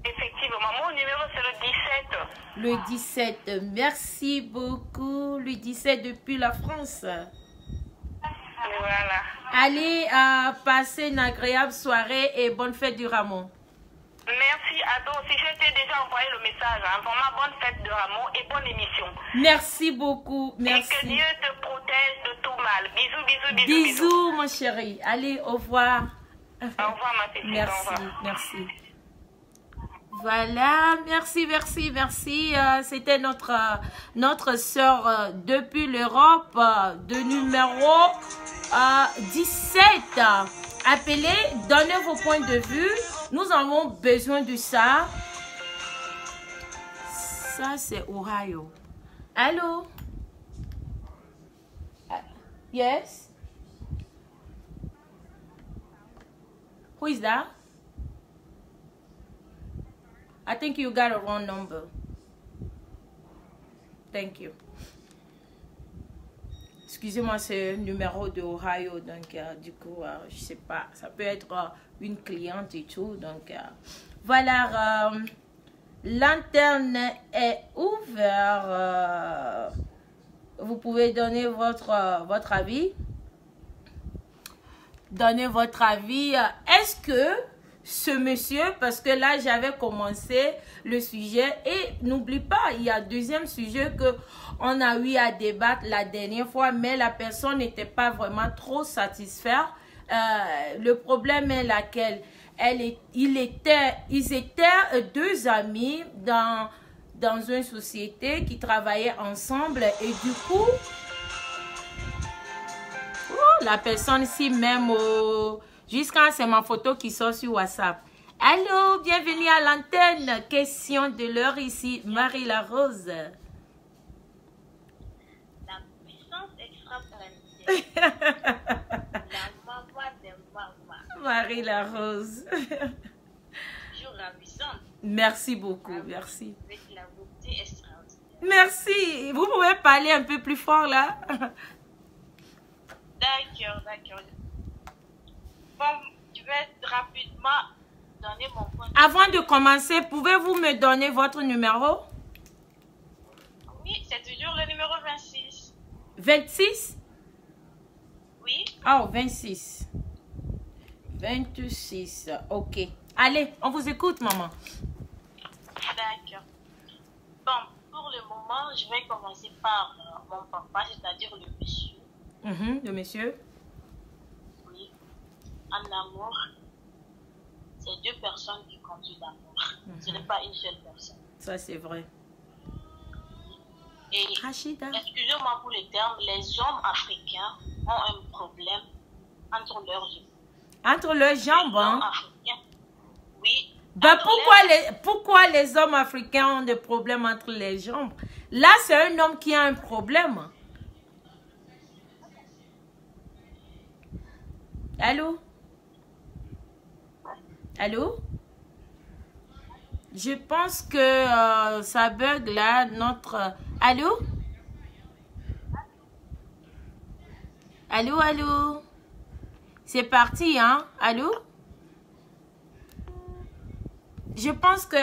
Effectivement, mon numéro c'est le 17. Le 17. Merci beaucoup. Le 17 depuis la France. Voilà. Allez passer une agréable soirée et bonne fête du Ramon. Merci à toi aussi. Je t'ai déjà envoyé le message. Hein. Vraiment, bonne fête de Ramon et bonne émission. Merci beaucoup. Merci. Et que Dieu te protège de tout mal. Bisous, bisous, bisous. Bisous, mon chéri. Allez, au revoir. Au revoir, ma petite. Merci, merci. Voilà, merci. C'était notre sœur depuis l'Europe de numéro 17. Appelez, donnez vos points de vue. Nous avons besoin de ça. Ça, c'est Ohio. Allô? Yes? Who is that? I think you got a wrong number. Thank you. Excusez-moi, c'est un numéro de Ohio, donc du coup, je sais pas, ça peut être une cliente et tout, donc voilà, l'antenne est ouverte, vous pouvez donner votre avis. Donnez votre avis. Est-ce que ce monsieur, parce que là, j'avais commencé le sujet. Et n'oublie pas, il y a un deuxième sujet qu'on a eu à débattre la dernière fois, mais la personne n'était pas vraiment trop satisfaite. Le problème est laquelle ils étaient deux amis dans une société qui travaillaient ensemble. Et du coup, la personne ici même jusqu'à c'est ma photo qui sort sur WhatsApp. Allô, bienvenue à l'antenne. Question de l'heure ici, Marie la Rose. La puissance extraplanétaire. La maman des mamans. Marie la Rose. Toujours la puissance. Merci beaucoup, merci. Avec la beauté extraordinaire. Merci. Vous pouvez parler un peu plus fort là? D'accord, d'accord. Bon, je vais rapidement donner mon point de vue. Avant de commencer, pouvez-vous me donner votre numéro? Oui, c'est toujours le numéro 26. 26? Oui. Oh, 26. 26, ok. Allez, on vous écoute, maman. D'accord. Bon, pour le moment, je vais commencer par mon papa, c'est-à-dire le monsieur. Le monsieur? Oui. En amour, c'est deux personnes qui conduisent l'amour. Ce n'est pas une seule personne. Ça, c'est vrai. Et, Rachida. excusez-moi pour le terme, les hommes africains ont un problème entre leurs jambes. Entre leurs jambes, hein? Africains, oui. Ben, pourquoi les hommes africains ont des problèmes entre les jambes? Là, c'est un homme qui a un problème. Allô? Allô? Je pense que ça bug là, notre... Allô? Allô, allô? C'est parti, hein? Allô? Je pense que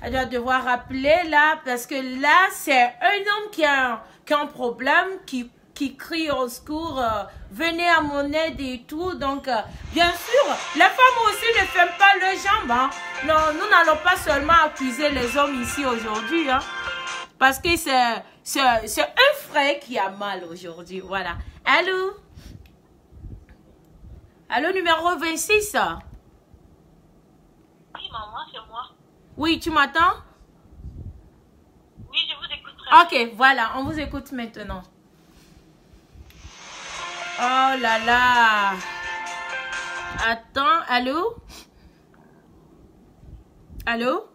elle doit devoir rappeler là, parce que là, c'est un homme qui a un problème, qui crie au secours, venez à mon aide et tout. Donc, bien sûr, les femmes aussi ne ferment pas leurs jambes. Hein. Non, nous n'allons pas seulement accuser les hommes ici aujourd'hui. Hein, parce que c'est un frère qui a mal aujourd'hui. Voilà. Allô? Allô, numéro 26? Oui, maman, c'est moi. Oui, tu m'entends? Oui, je vous écoute très bien. Ok, voilà, on vous écoute maintenant. Oh là là. Attends, allô? Allô?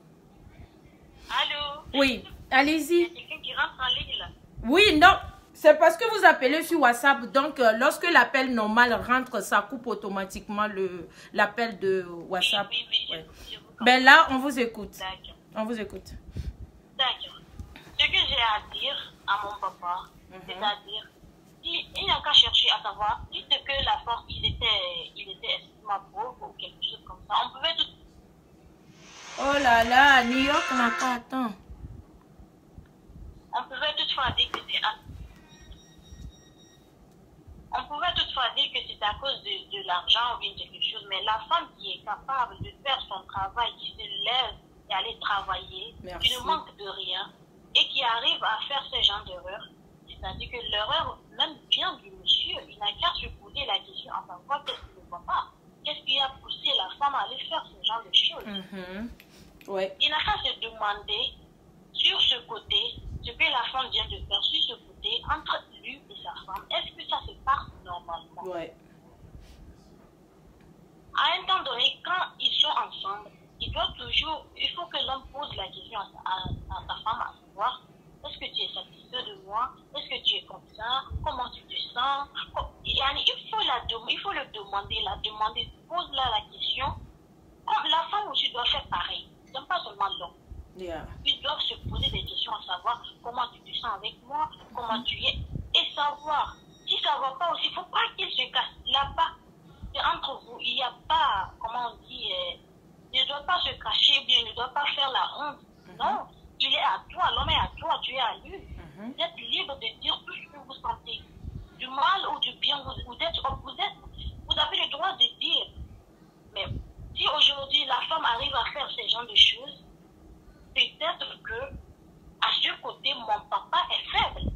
Allô? Oui, Il y a allez-y. quelqu'un qui rentre en ligne là. Oui, non, c'est parce que vous appelez sur WhatsApp. Donc, lorsque l'appel normal rentre, ça coupe automatiquement l'appel de WhatsApp. Oui, Ouais. je vous comprends. Ben là, on vous écoute. D'accord. On vous écoute. D'accord. Ce que j'ai à dire à mon papa, c'est-à-dire, il n'a qu'à chercher à savoir si c'est que la force, il était extrêmement pauvre ou quelque chose comme ça. On pouvait tout... Oh là là, New York n'a pas attends. On pouvait toutefois dire que c'est à... On pouvait toutefois dire que c'est à cause de l'argent ou bien quelque chose, mais la femme qui est capable de faire son travail, qui se lève et aller travailler, Merci. qui ne manque de rien et qui arrive à faire ce genre d'erreur, c'est-à-dire que l'erreur même vient du monsieur, il n'a qu'à se poser la question à savoir qu'est-ce qu'il ne voit pas, qu'est-ce qui a poussé la femme à aller faire ce genre de choses. Ouais. Il n'a qu'à se demander sur ce côté, ce que la femme vient de faire sur ce côté, entre lui et sa femme, est-ce que ça se passe normalement? Ouais. À un temps donné, quand ils sont ensemble, il faut que l'homme pose la question à sa femme, à savoir, est-ce que tu es satisfait de moi? Est-ce que tu es comme ça? Comment tu te sens? Il faut le demander, pose-la la question. Comme la femme aussi doit faire pareil, c'est pas seulement l'homme. Yeah. Ils doivent se poser des questions à savoir comment tu te sens avec moi, comment tu es, et savoir. Si ça ne va pas aussi, il ne faut pas qu'ils se cassent. Là-bas, entre vous, il n'y a pas, comment on dit, il ne doit pas se cacher, bien, il ne doit pas faire la honte. Non, il est à toi, l'homme est à toi, tu es à lui. Vous êtes libre de dire tout ce que vous sentez. Du mal ou du bien, vous avez le droit de dire. Mais si aujourd'hui la femme arrive à faire ce genre de choses, peut-être que à ce côté, mon papa est faible.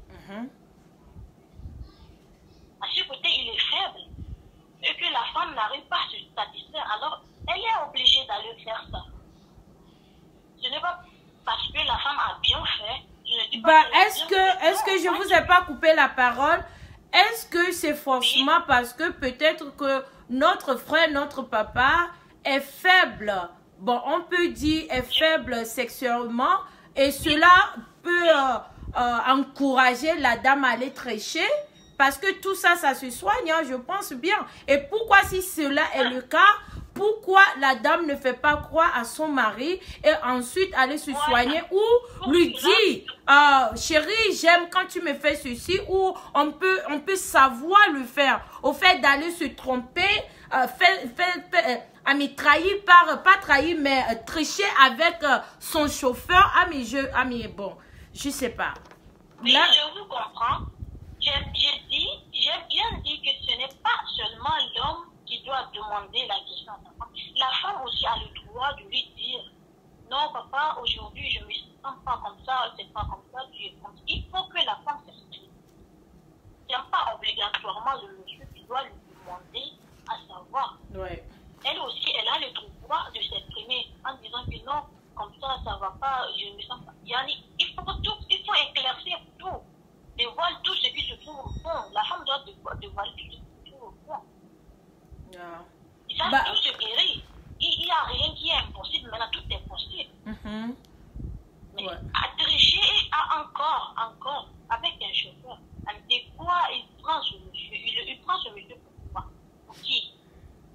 À ce côté, il est faible. Et que la femme n'arrive pas à se satisfaire. Alors, elle est obligée d'aller faire ça. Ce n'est pas parce que la femme a bien fait. Je ne dis pas est-ce que je vous ai pas coupé la parole? Est-ce que c'est forcément parce que peut-être que notre frère, notre papa est faible? Bon, on peut dire est faible sexuellement et cela peut encourager la dame à aller trécher parce que tout ça, ça se soigne, hein, je pense bien. Et pourquoi si cela est le cas, pourquoi la dame ne fait pas croire à son mari et ensuite aller se soigner ou lui dire chérie, j'aime quand tu me fais ceci, ou on peut savoir le faire. Au fait d'aller se tromper, à me trahir pas trahir, mais tricher avec son chauffeur. Bon, je sais pas. Oui, je vous comprends. J'ai bien dit que ce n'est pas seulement l'homme qui doit demander la question à sa femme. La femme aussi a le droit de lui dire non, papa, aujourd'hui je ne me sens pas comme ça, c'est pas comme ça, tu es comme ça. Il faut que la femme s'exprime. Ce n'est pas obligatoirement le monsieur qui doit lui demander à savoir. Ouais. Elle aussi, elle a le droit de s'exprimer en disant que non, comme ça, ça ne va pas, je ne me sens pas. Il faut éclaircir tout. Dévoile tout ce qui se trouve au fond. La femme doit dévoiler tout ce qui se trouve au fond. Ça, tout se guérit. Il n'y a rien qui est impossible. Maintenant, tout est possible. Mais à tricher, encore, avec un chauffeur. Des fois, il prend ce monsieur. Il prend ce monsieur pour quoi? Pour qui?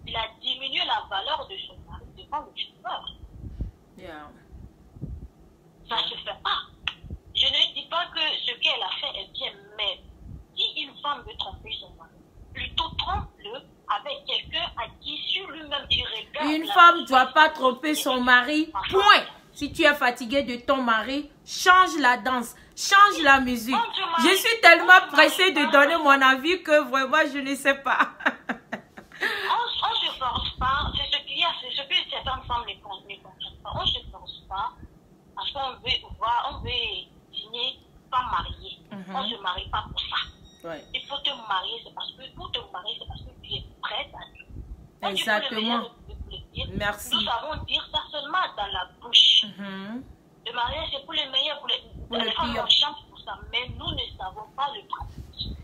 Il a diminué la valeur de son mari devant le chauffeur. Ça ne se fait pas. Je ne dis pas que ce qu'elle a fait est bien, mais si une femme veut tromper son mari, plutôt trompe-le avec quelqu'un à qui sur lui-même il regarde. Une femme ne doit pas tromper son mari, point. Si tu es fatigué de ton mari, change la danse, change la musique. Je suis tellement pressée de donner mon avis que vraiment je ne sais pas. On ne se force pas, c'est ce qu'il y a, c'est ce que certaines femmes ne comprennent pas. On ne se force pas parce qu'on veut dîner pas marié. On ne se marie pas pour ça. Ouais. Il faut te marier, c'est parce que pour te marier, c'est parce que tu es prête à tout. Exactement. Merci. Nous savons dire ça seulement dans la bouche. Le mariage, c'est pour les meilleurs, pour les femmes, on chante pour ça, mais nous ne savons pas le pratique.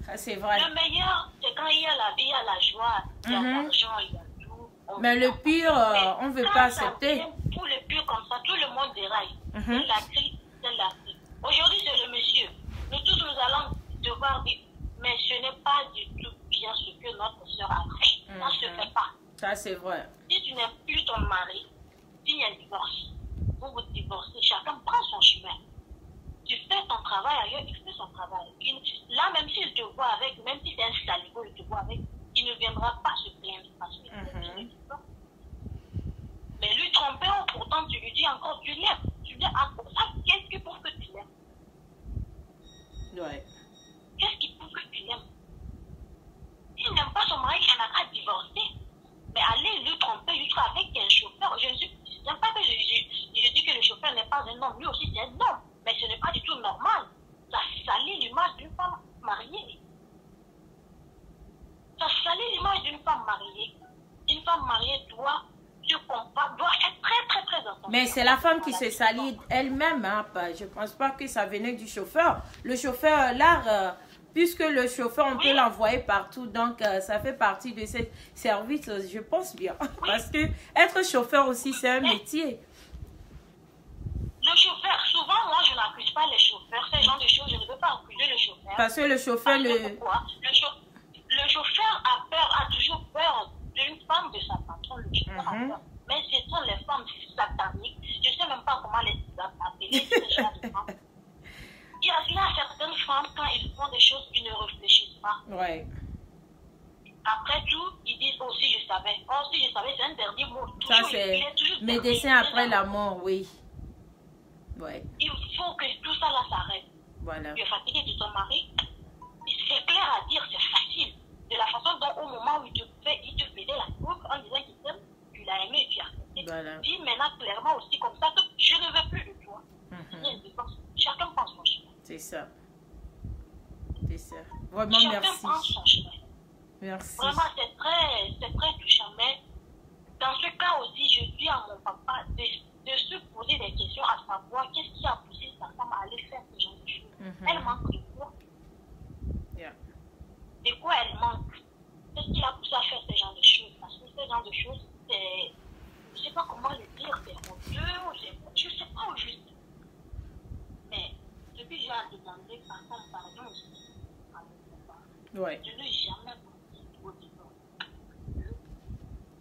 Ça, c'est vrai. Le meilleur, c'est quand il y a la joie, il y a l'argent, il y a tout. Mais le pire, on ne veut pas accepter. Pour le pire comme ça, tout le monde déraille. C'est la crise, c'est la crise. Aujourd'hui, c'est le monsieur. Nous tous, nous allons devoir dire, mais ce n'est pas du tout bien ce que notre soeur a fait. Ça ne se fait pas. Ça, c'est vrai. Si tu n'aimes plus ton mari, s'il y a un divorce, vous vous divorcez, chacun prend son chemin. Tu fais ton travail ailleurs, il fait son travail. Là, même s'il te voit avec, même si c'est un saligo, il te voit avec, il ne viendra pas se plaindre parce que mais lui tromper, pourtant tu lui dis encore, tu l'aimes. Tu dis, qu'est-ce qui prouve que tu l'aimes? Ouais. Qu'est-ce qui prouve que tu l'aimes? S'il n'aime pas son mari, il n'a qu'à divorcer. Mais aller lui tromper, lui trouver avec un chauffeur. Je n'aime pas que je dis que le chauffeur n'est pas un homme. Lui aussi, c'est un homme. Mais ce n'est pas du tout normal. Ça salit l'image d'une femme mariée. Ça salit l'image d'une femme mariée. Une femme mariée doit être très, très, très attentive. Mais c'est la femme qui se salit elle-même. Hein. Je ne pense pas que ça venait du chauffeur. Le chauffeur, là, puisque le chauffeur, on peut l'envoyer partout. Donc, ça fait partie de ce service, je pense bien. Parce que être chauffeur aussi, c'est un métier. Le chauffeur, souvent, moi, je n'accuse pas les chauffeurs. Ces genre de choses, je ne veux pas accuser le chauffeur. Parce que le chauffeur... Pourquoi? Le chauffeur a toujours peur d'une femme de sa patronne. Le chauffeur a peur. Mais ce sont les femmes sataniques. Je ne sais même pas comment les appeler, ces genre de femmes. Il y a certaines femmes, quand ils font des choses, ils ne réfléchissent pas. Ouais. Après tout, ils disent aussi, je savais. Aussi, je savais, c'est un dernier mot. Ça, c'est médecin après la mort, oui. Ouais. Il faut que tout ça là s'arrête. Voilà. Tu es fatigué de ton mari. C'est clair à dire, c'est facile. de la façon dont au moment où il te faisait la course en disant qu'il t'aime, tu l'as aimé et tu as accepté. Voilà. Dis maintenant clairement aussi comme ça que je ne veux plus de toi. Chacun prend son chemin. C'est ça. C'est ça. Vraiment, Chacun merci. prend son chemin. Merci. Vraiment, c'est très touchant. Mais dans ce cas aussi, je dis à mon papa de se poser des questions à savoir qu'est-ce qui a poussé sa femme à aller faire ce genre de choses. Elle manque de quoi? Yeah. De quoi elle manque? Qu'est-ce qui l'a poussé à faire ce genre de choses? Parce que ce genre de choses, c'est... Je ne sais pas comment le dire, c'est honteux, je ne sais pas au juste. Mais depuis que j'ai à demander pardon aussi à mon papa, Ouais. je n'ai jamais pensé au divorce.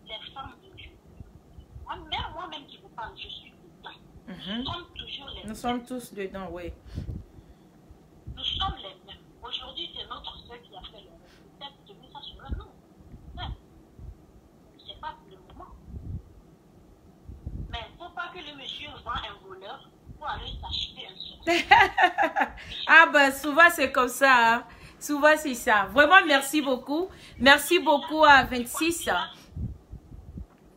Les femmes d'aujourd'hui, moi-même qui vous parle, je suis dedans. Nous sommes toujours les mêmes. Nous sommes tous dedans, oui. Nous sommes les mêmes. Aujourd'hui, c'est notre soeur qui a fait le reste. Peut-être demain, ça sera nous. C'est pas pour le moment. Mais il ne faut pas que le monsieur vend un voleur pour aller s'acheter un soeur. Ah ben, souvent c'est comme ça. Hein. Souvent c'est ça. Vraiment, merci beaucoup. Merci beaucoup à 26.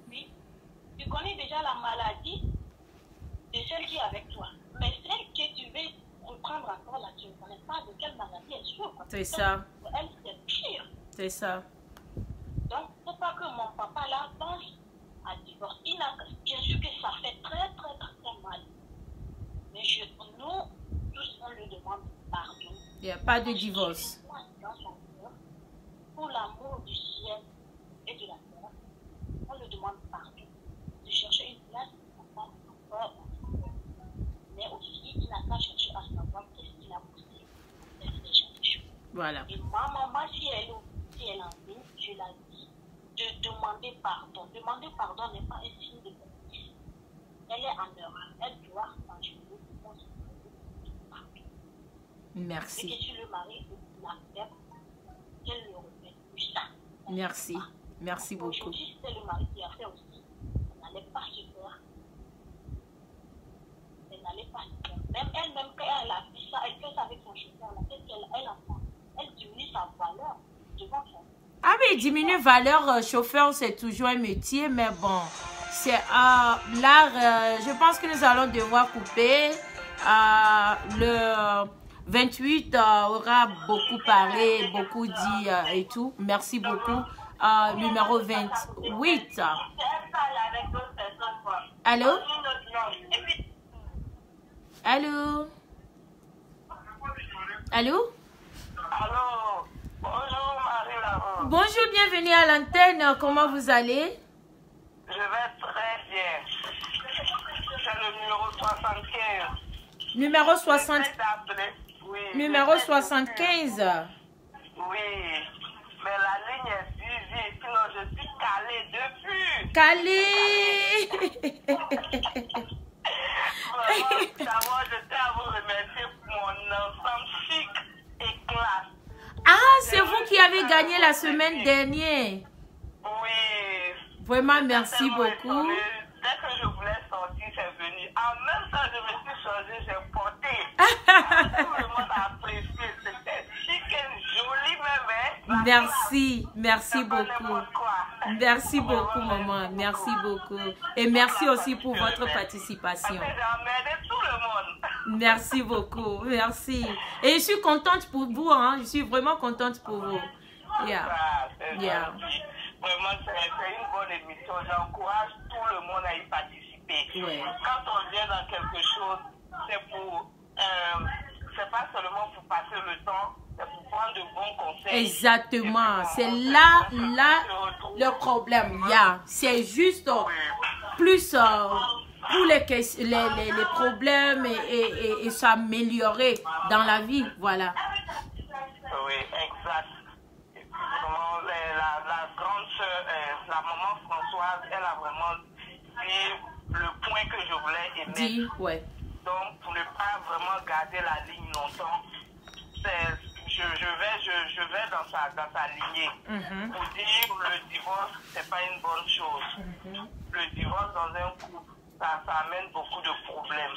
Oui. Tu connais déjà la maladie de celle qui est avec toi. Mais celle que tu veux reprendre encore là, tu ne connais pas de quelle maladie elle souffre. C'est ça. Pour elle, c'est pire. C'est ça. Donc, il ne faut pas que mon papa là pense à divorcer. Bien sûr que ça fait très mal. Mais nous, tous, on lui demande pardon. Il n'y a pas de divorce. Dans son cœur, pour l'amour du ciel et de la terre, on lui demande pardon. De chercher une place pour papa encore. Mais aussi, il n'a qu'à chercher à savoir qu'est-ce qu'il a poussé à faire ces gens de choses. Voilà. Et ma maman, si elle est en ligne, je la dis de demander pardon. Demander pardon n'est pas un signe de faiblesse. Elle est en erreur. Elle doit s'engager pour se demander pardon. Merci. Et que si le mari l'accepte, qu'elle le remet plus ça. Merci. Merci beaucoup. Aujourd'hui, c'est le mari qui a fait aussi. Elle n'allait pas se faire. Elle n'allait pas se faire. Même elle-même, quand elle a fait ça, elle fait ça avec son chauffeur. Elle diminue sa valeur devant son. Ah oui, diminuer valeur chauffeur, c'est toujours un métier, mais bon, c'est l'art. Je pense que nous allons devoir couper. Le 28 aura beaucoup parlé, beaucoup dit et tout. Merci beaucoup. Numéro 28. Allô? Allô? Allô? Allô, bonjour Marie-Laurent. Bonjour, bienvenue à l'antenne. Comment vous allez? Je vais très bien. C'est le numéro 75. Numéro 60. Oui, Numéro 75. Oui, mais la ligne est busy, sinon je suis calée depuis. Calé. Vraiment, d'abord, je tiens à vous remercier pour mon ensemble chic et classe. Ah, c'est vous qui avez gagné la semaine dernière. Oui. Vraiment, merci Tellement beaucoup. étonnée. Dès que je voulais sortir, c'est venu. En même temps, je me suis changée, j'ai porté. Tout le monde a apprécié. C'était chic et joli même. Hein? Merci, merci C'est pas beaucoup. n'importe quoi. Merci beaucoup, maman. Merci beaucoup. Et merci aussi pour votre Parce participation. que j'ai emmerdé tout le monde. Merci beaucoup. Merci. Et je suis contente pour vous. Hein. Je suis vraiment contente pour vous. Yeah. Ah, c'est Yeah. gentil. Vraiment, c'est une bonne émission. J'encourage tout le monde à y participer. Ouais. Quand on vient dans quelque chose, c'est pour... c'est pas seulement pour passer le temps, c'est pour prendre de bons conseils. Exactement. C'est là le problème. Yeah. C'est juste plus pour les problèmes et s'améliorer dans la vie. Voilà. Oui, exact. Et puis, vraiment, la grande sœur, la maman Françoise, elle a vraiment dit le point que je voulais émettre. Dit, ouais. Donc, pour ne pas vraiment garder la ligne longtemps, je vais dans sa lignée. Pour dire le divorce, c'est pas une bonne chose. Le divorce dans un couple, ça amène beaucoup de problèmes.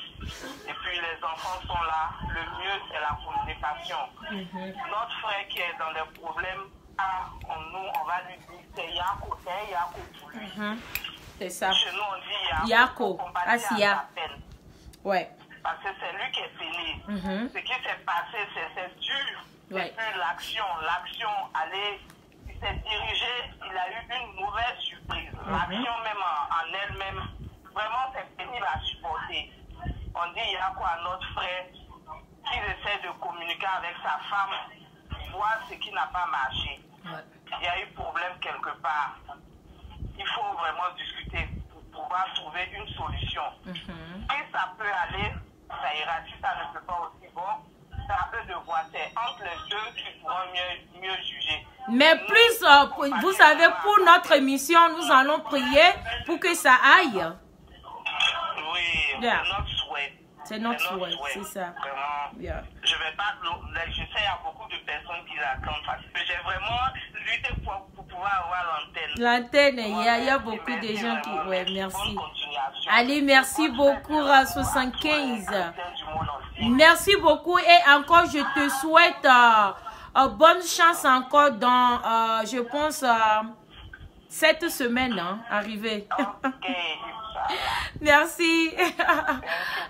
Et puis les enfants sont là. Le mieux, c'est la communication. Notre frère qui est dans des problèmes, nous, on va lui dire c'est Yako, c'est Yako pour lui. C'est ça. Chez nous, on dit Yako. Asia. Ouais. Parce que c'est lui qui est fini. Ce qui s'est passé, c'est sûr. Ouais. C'est plus l'action. L'action, il s'est dirigé, il a eu une mauvaise surprise. L'action même en elle-même, vraiment, c'est pénible à supporter. On dit, il y a quoi, notre frère qui essaie de communiquer avec sa femme, voir ce qui n'a pas marché. Ouais. Il y a eu problème quelque part. Il faut vraiment discuter pour pouvoir trouver une solution. Si ça peut aller, ça ira. Si ça ne peut pas aussi, bon, c'est un peu de voir. C'est entre les deux qui pourront mieux juger. Mais plus, vous savez, pour notre émission, nous allons prier pour que ça aille. Oui, Yeah. c'est notre souhait. C'est notre souhait, c'est ça. Vraiment, Yeah. je vais pas, je sais, il y a beaucoup de personnes qui l'attendent parce que j'ai vraiment lutté pour pouvoir avoir l'antenne. L'antenne, il y a beaucoup de gens qui... Ouais, merci. Allez, merci beaucoup à 75. Merci beaucoup et encore, je te souhaite bonne chance encore dans, je pense, cette semaine, hein, arrivée. Merci.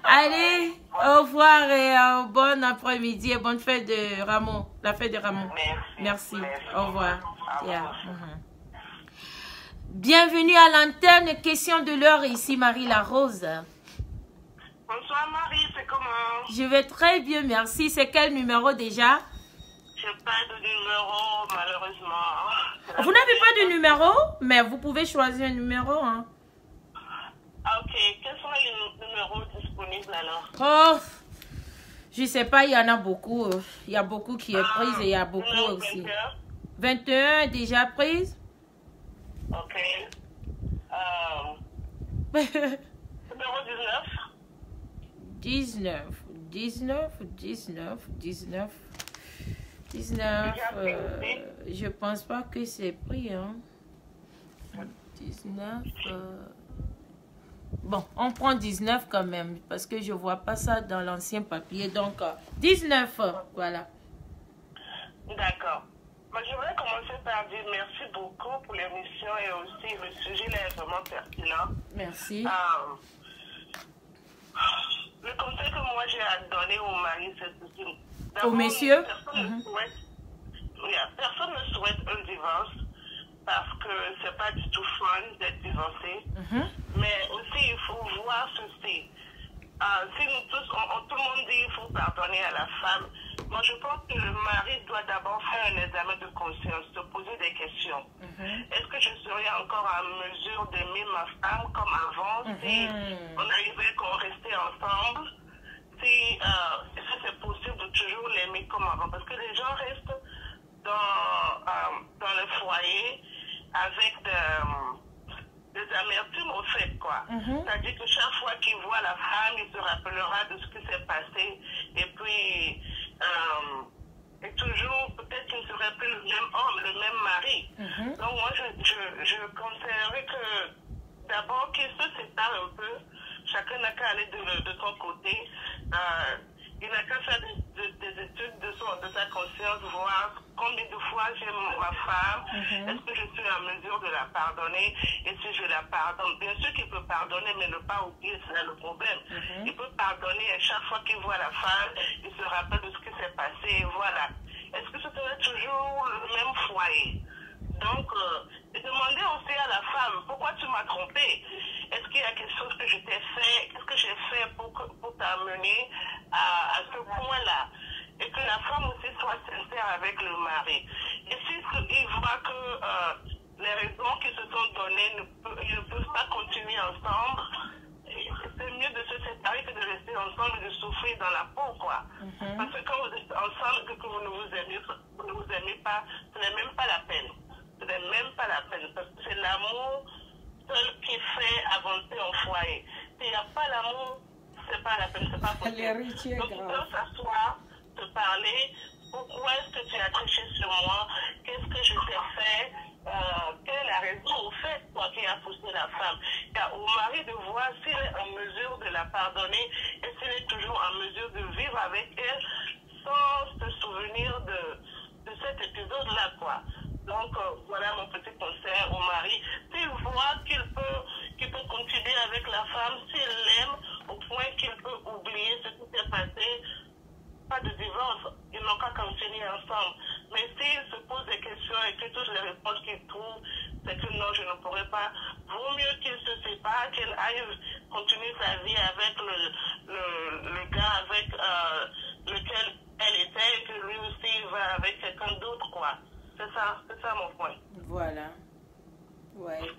Allez, au revoir et bon après-midi et bonne fête de Ramon. La fête de Ramon. Merci. Au revoir. Yeah. Bienvenue à l'antenne. Question de l'heure ici, Marie La Rose. Bonsoir Marie, c'est comment? Je vais très bien, merci. C'est quel numéro déjà? Je n'ai pas de numéro, malheureusement. Vous n'avez pas de numéro? Mais vous pouvez choisir un numéro, hein? Ok, quels sont les numéros disponibles alors? Oh, je ne sais pas, il y en a beaucoup. Il y a beaucoup qui est prise et il y a beaucoup aussi. 21 déjà prise? Ok. Numéro 19? 19. Je pense pas que c'est pris, hein. 19. Bon, on prend 19 quand même, parce que je vois pas ça dans l'ancien papier. Donc, 19, voilà. D'accord. Moi, je voudrais commencer par dire merci beaucoup pour l'émission et aussi le sujet là est vraiment pertinent. Merci. Le conseil que moi j'ai à donner au mari, c'est ceci. Au monsieur? Personne ne souhaite un divorce parce que c'est pas du tout fun d'être divorcé. Mais aussi, il faut voir ceci. Si nous tous, tout le monde dit qu'il faut pardonner à la femme, moi je pense que le mari doit d'abord faire un examen de conscience, se poser des questions. Est-ce que je serais encore en mesure d'aimer ma femme comme avant si on arrivait qu'on restait ensemble? Si c'est possible de toujours l'aimer comme avant? Parce que les gens restent dans le foyer avec des amertumes au fait, quoi. C'est-à-dire que chaque fois qu'il voit la femme, il se rappellera de ce qui s'est passé. Et puis, et toujours, peut-être qu'il ne serait plus le même homme, le même mari. Donc moi, je conseillerais que d'abord qu'ils se séparent un peu. Chacun n'a qu'à aller de son côté. Il n'a qu'à faire des études de sa conscience, voir combien de fois j'aime ma femme, est-ce que je suis en mesure de la pardonner, et si je la pardonne. Bien sûr qu'il peut pardonner, mais ne pas oublier, c'est là le problème. Il peut pardonner et chaque fois qu'il voit la femme, il se rappelle de ce qui s'est passé, et voilà. Est-ce que ce serait toujours le même foyer? Donc, demandez aussi à la femme, pourquoi tu m'as trompé? Est-ce qu'il y a quelque chose que je t'ai fait? Qu'est-ce que j'ai fait pour t'amener à ce point-là? Et que la femme aussi soit sincère avec le mari. Et si il voit que les raisons qui se sont données, ils ne peuvent pas continuer ensemble, c'est mieux de se séparer que de rester ensemble et de souffrir dans la peau, quoi. Parce que quand vous êtes ensemble et que vous ne vous aimez pas, ce n'est même pas la peine. Ce n'est même pas la peine. Parce que c'est l'amour seul qui fait avancer un foyer. S'il n'y a pas l'amour, c'est pas la peine, c'est pas possible. Donc, il faut s'asseoir, se parler. Pourquoi est-ce que tu as triché sur moi? Qu'est-ce que je t'ai fait? Quelle est la raison au fait, toi, qui a poussé la femme? Car au mari de voir s'il est en mesure de la pardonner et s'il est toujours en mesure de vivre avec elle sans se souvenir de cet épisode-là, quoi. Donc, voilà mon petit conseil au mari. S'il voit qu'il peut continuer avec la femme, s'il l'aime au point qu'il peut oublier ce qui s'est passé, pas de divorce, ils n'ont qu'à continuer ensemble. Mais s'il se pose des questions et que toutes les réponses qu'il trouve, c'est que non, je ne pourrais pas, vaut mieux qu'il se sépare, qu'il aille continuer sa vie avec le gars avec lequel elle était et que lui aussi va avec quelqu'un d'autre, quoi. C'est ça mon point. Voilà. Ouais.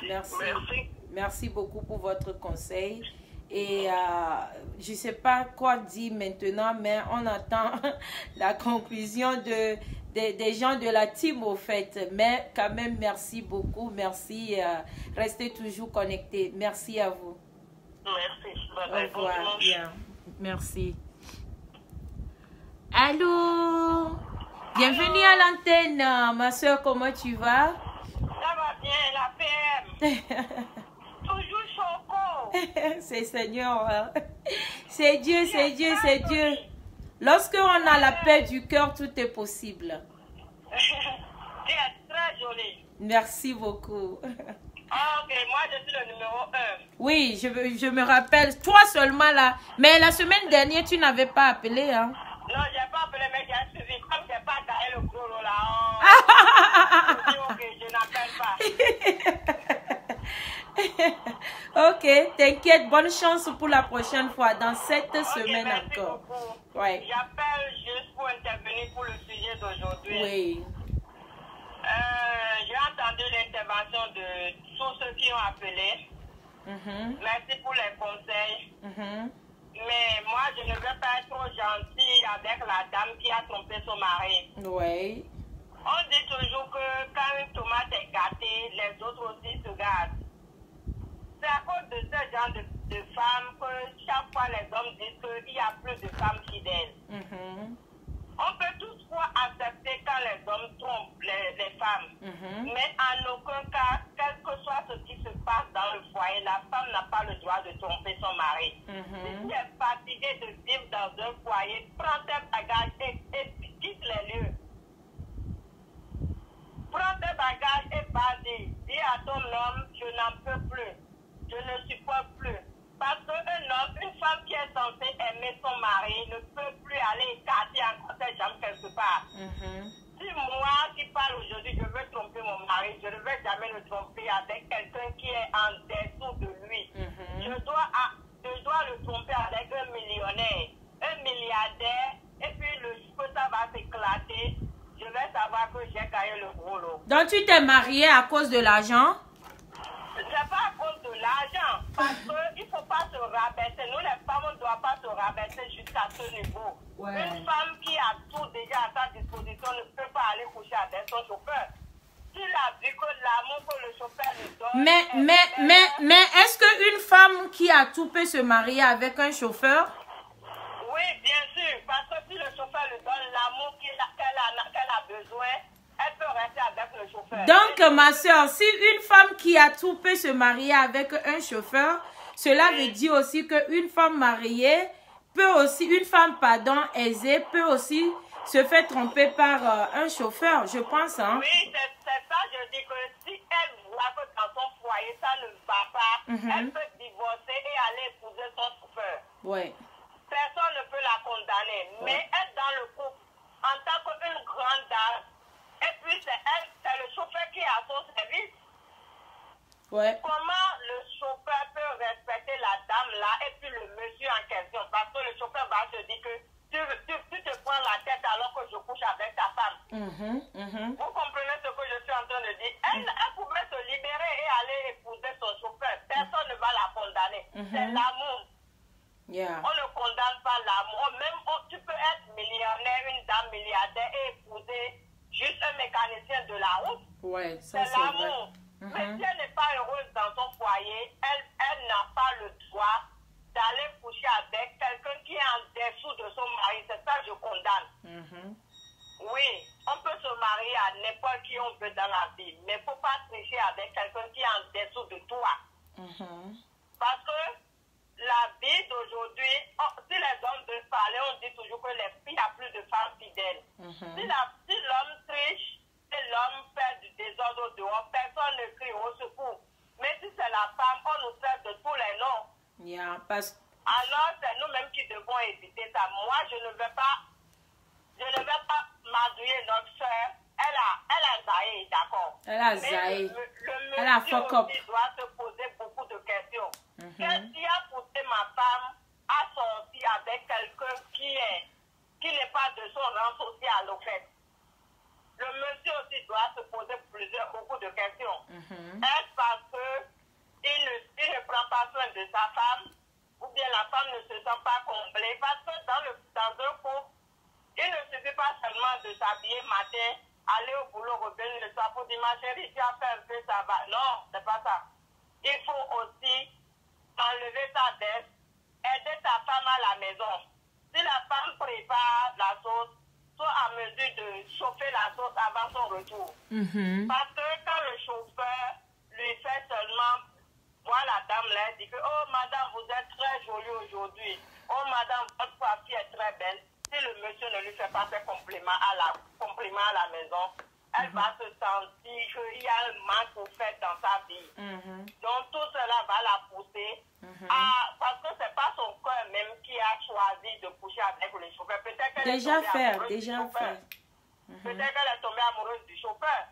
Merci. Merci. Merci beaucoup pour votre conseil. Et je ne sais pas quoi dire maintenant, mais on attend la conclusion des gens de la team au fait. Mais quand même, merci beaucoup. Merci. Restez toujours connectés. Merci à vous. Merci. Bye Au bye. revoir. Bon dimanche. Bien. Merci. Allô? Bienvenue à l'antenne, ma soeur. Comment tu vas? Ça va bien, la PM. Toujours choco. C'est Seigneur. Hein? C'est Dieu, c'est Dieu, c'est Dieu. Lorsqu'on a la paix du cœur, tout est possible. Tu es très jolie. Merci beaucoup. Ah, ok, moi je suis le numéro 1. Oui, je me rappelle. Toi seulement là. Mais la semaine dernière, tu n'avais pas appelé. Hein? Non, j'ai pas appelé, mais j'ai suivi. Comme j'ai pas gagné le gros lot là. Je dis, ok, je n'appelle pas. Ok, t'inquiète. Bonne chance pour la prochaine fois, dans cette semaine merci encore. beaucoup. Ouais. J'appelle juste pour intervenir pour le sujet d'aujourd'hui. Oui. J'ai entendu l'intervention de tous ceux qui ont appelé. Merci pour les conseils. Mais moi, je ne veux pas être trop gentille avec la dame qui a trompé son mari. Oui. On dit toujours que quand une tomate est gâtée, les autres aussi se gâtent. C'est à cause de ce genre de femmes que chaque fois les hommes disent qu'il y a plus de femmes fidèles. On peut toutefois accepter quand les hommes trompent les femmes. Mais en aucun cas, quel que soit ce qui se passe dans le foyer, la femme n'a pas le droit de tromper son mari. Si tu es fatigué de vivre dans un foyer, prends tes bagages et quitte les lieux. Prends tes bagages et vas-y. Dis à ton homme, je n'en peux plus. Je ne supporte plus. Parce qu'un homme, une femme qui est censée aimer son mari ne peut plus aller écarter encore ses jambes quelque part. Si moi qui parle aujourd'hui, je veux tromper mon mari, je ne vais jamais le tromper avec quelqu'un qui est en dessous de lui. Je dois le tromper avec un millionnaire, un milliardaire, et puis le jour ça va s'éclater, je vais savoir que j'ai gagné le gros lot. Donc tu t'es mariée à cause de l'argent? C'est pas à cause de l'argent, parce qu'il ne faut pas se rabaisser. Nous, les femmes, on ne doit pas se rabaisser jusqu'à ce niveau. Ouais. Une femme qui a tout déjà à sa disposition ne peut pas aller coucher avec son chauffeur. S'il a vu que l'amour que le chauffeur lui donne... Mais est-ce qu'une femme qui a tout peut se marier avec un chauffeur? Oui, bien sûr, parce que si le chauffeur lui donne l'amour qu'elle a besoin, elle peut rester avec le chauffeur. Donc, ma soeur, si une femme qui a tout peut se marier avec un chauffeur, cela veut dire aussi qu'une femme mariée peut aussi, aisée peut aussi se faire tromper par un chauffeur, je pense. Hein? Oui, c'est ça, je dis que si elle voit que dans son foyer, ça ne va pas, elle peut divorcer et aller épouser son chauffeur. Oui. Personne ne peut la condamner. Ouais. Mais être dans le couple, en tant qu'une grande dame, et puis c'est le chauffeur qui est à son service. Ouais. Comment le chauffeur peut respecter la dame là et puis le monsieur en question? Parce que le chauffeur va se dire que tu te prends la tête alors que je couche avec ta femme. Vous comprenez ce que je suis en train de dire? Elle pouvait se libérer et aller épouser son chauffeur. Personne ne va la condamner. C'est l'amour. Yeah. On ne condamne pas l'amour. Même tu peux être millionnaire, une dame milliardaire et épouser juste un mécanicien de la route. Ouais, ça c'est l'amour. Mais si elle n'est pas heureuse dans son foyer, elle n'a pas le droit d'aller coucher avec quelqu'un qui est en dessous de son mari. C'est ça que je condamne. Oui, on peut se marier à n'importe qui on veut dans la vie, mais il ne faut pas tricher avec quelqu'un qui est en dessous de toi. Parce que la vie d'aujourd'hui, si les hommes veulent parler, on dit toujours que il y a plus de femmes fidèles. Si l'homme triche, et l'homme Alors, c'est nous-mêmes qui devons éviter ça. Moi, je ne vais pas m'adouiller notre soeur. Elle a zaï, d'accord. Elle a zaï. Elle a fuck up. Il doit se poser beaucoup de questions. Qu'est-ce qui a poussé ma femme à sortir avec quelqu'un qui n'est pas de son rang social, au fait? Le monsieur aussi doit se poser beaucoup de questions. Est-ce parce qu'il ne prend pas soin de sa femme, ou bien la femme ne se sent pas comblée? Parce que dans un couple, il ne suffit pas seulement de s'habiller matin, aller au boulot, revenir le soir pour dire ma chérie, tu as fait un peu, ça va. Non, c'est pas ça. Il faut aussi enlever sa dette, aider ta femme à la maison. Si la femme prépare la sauce, soit à mesure de chauffer la sauce avant son retour. Parce que quand le chauffeur lui fait seulement, moi la dame là, elle dit que, oh madame, vous êtes très jolie aujourd'hui. Oh madame, votre coiffure est très belle. Si le monsieur ne lui fait pas ses compliments à la maison, elle va se sentir qu'il y a un manque au fait dans sa vie. Donc tout cela va la pousser parce que c'est pas son cœur même qui a choisi de coucher avec le chauffeur. Peut-être qu'elle est tombée amoureuse du chauffeur. Peut-être qu'elle est tombée amoureuse du chauffeur.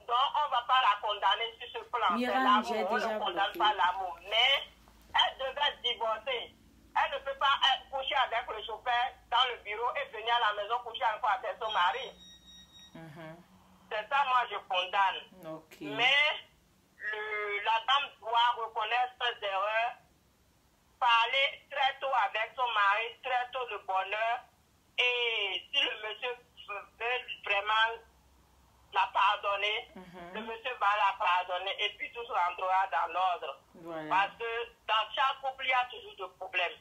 Donc on ne va pas la condamner sur ce plan. C'est l'amour, on ne condamne pas l'amour. Mais elle devait divorcer. Elle ne peut pas coucher avec le chauffeur dans le bureau et venir à la maison coucher encore avec son mari. C'est ça, moi, je condamne. Mais la dame doit reconnaître ses erreurs, parler très tôt avec son mari, très tôt de bonheur. Et si le monsieur veut vraiment la pardonner, le monsieur va la pardonner et puis tout rentrera dans l'ordre. Parce que dans chaque couple, il y a toujours des problèmes.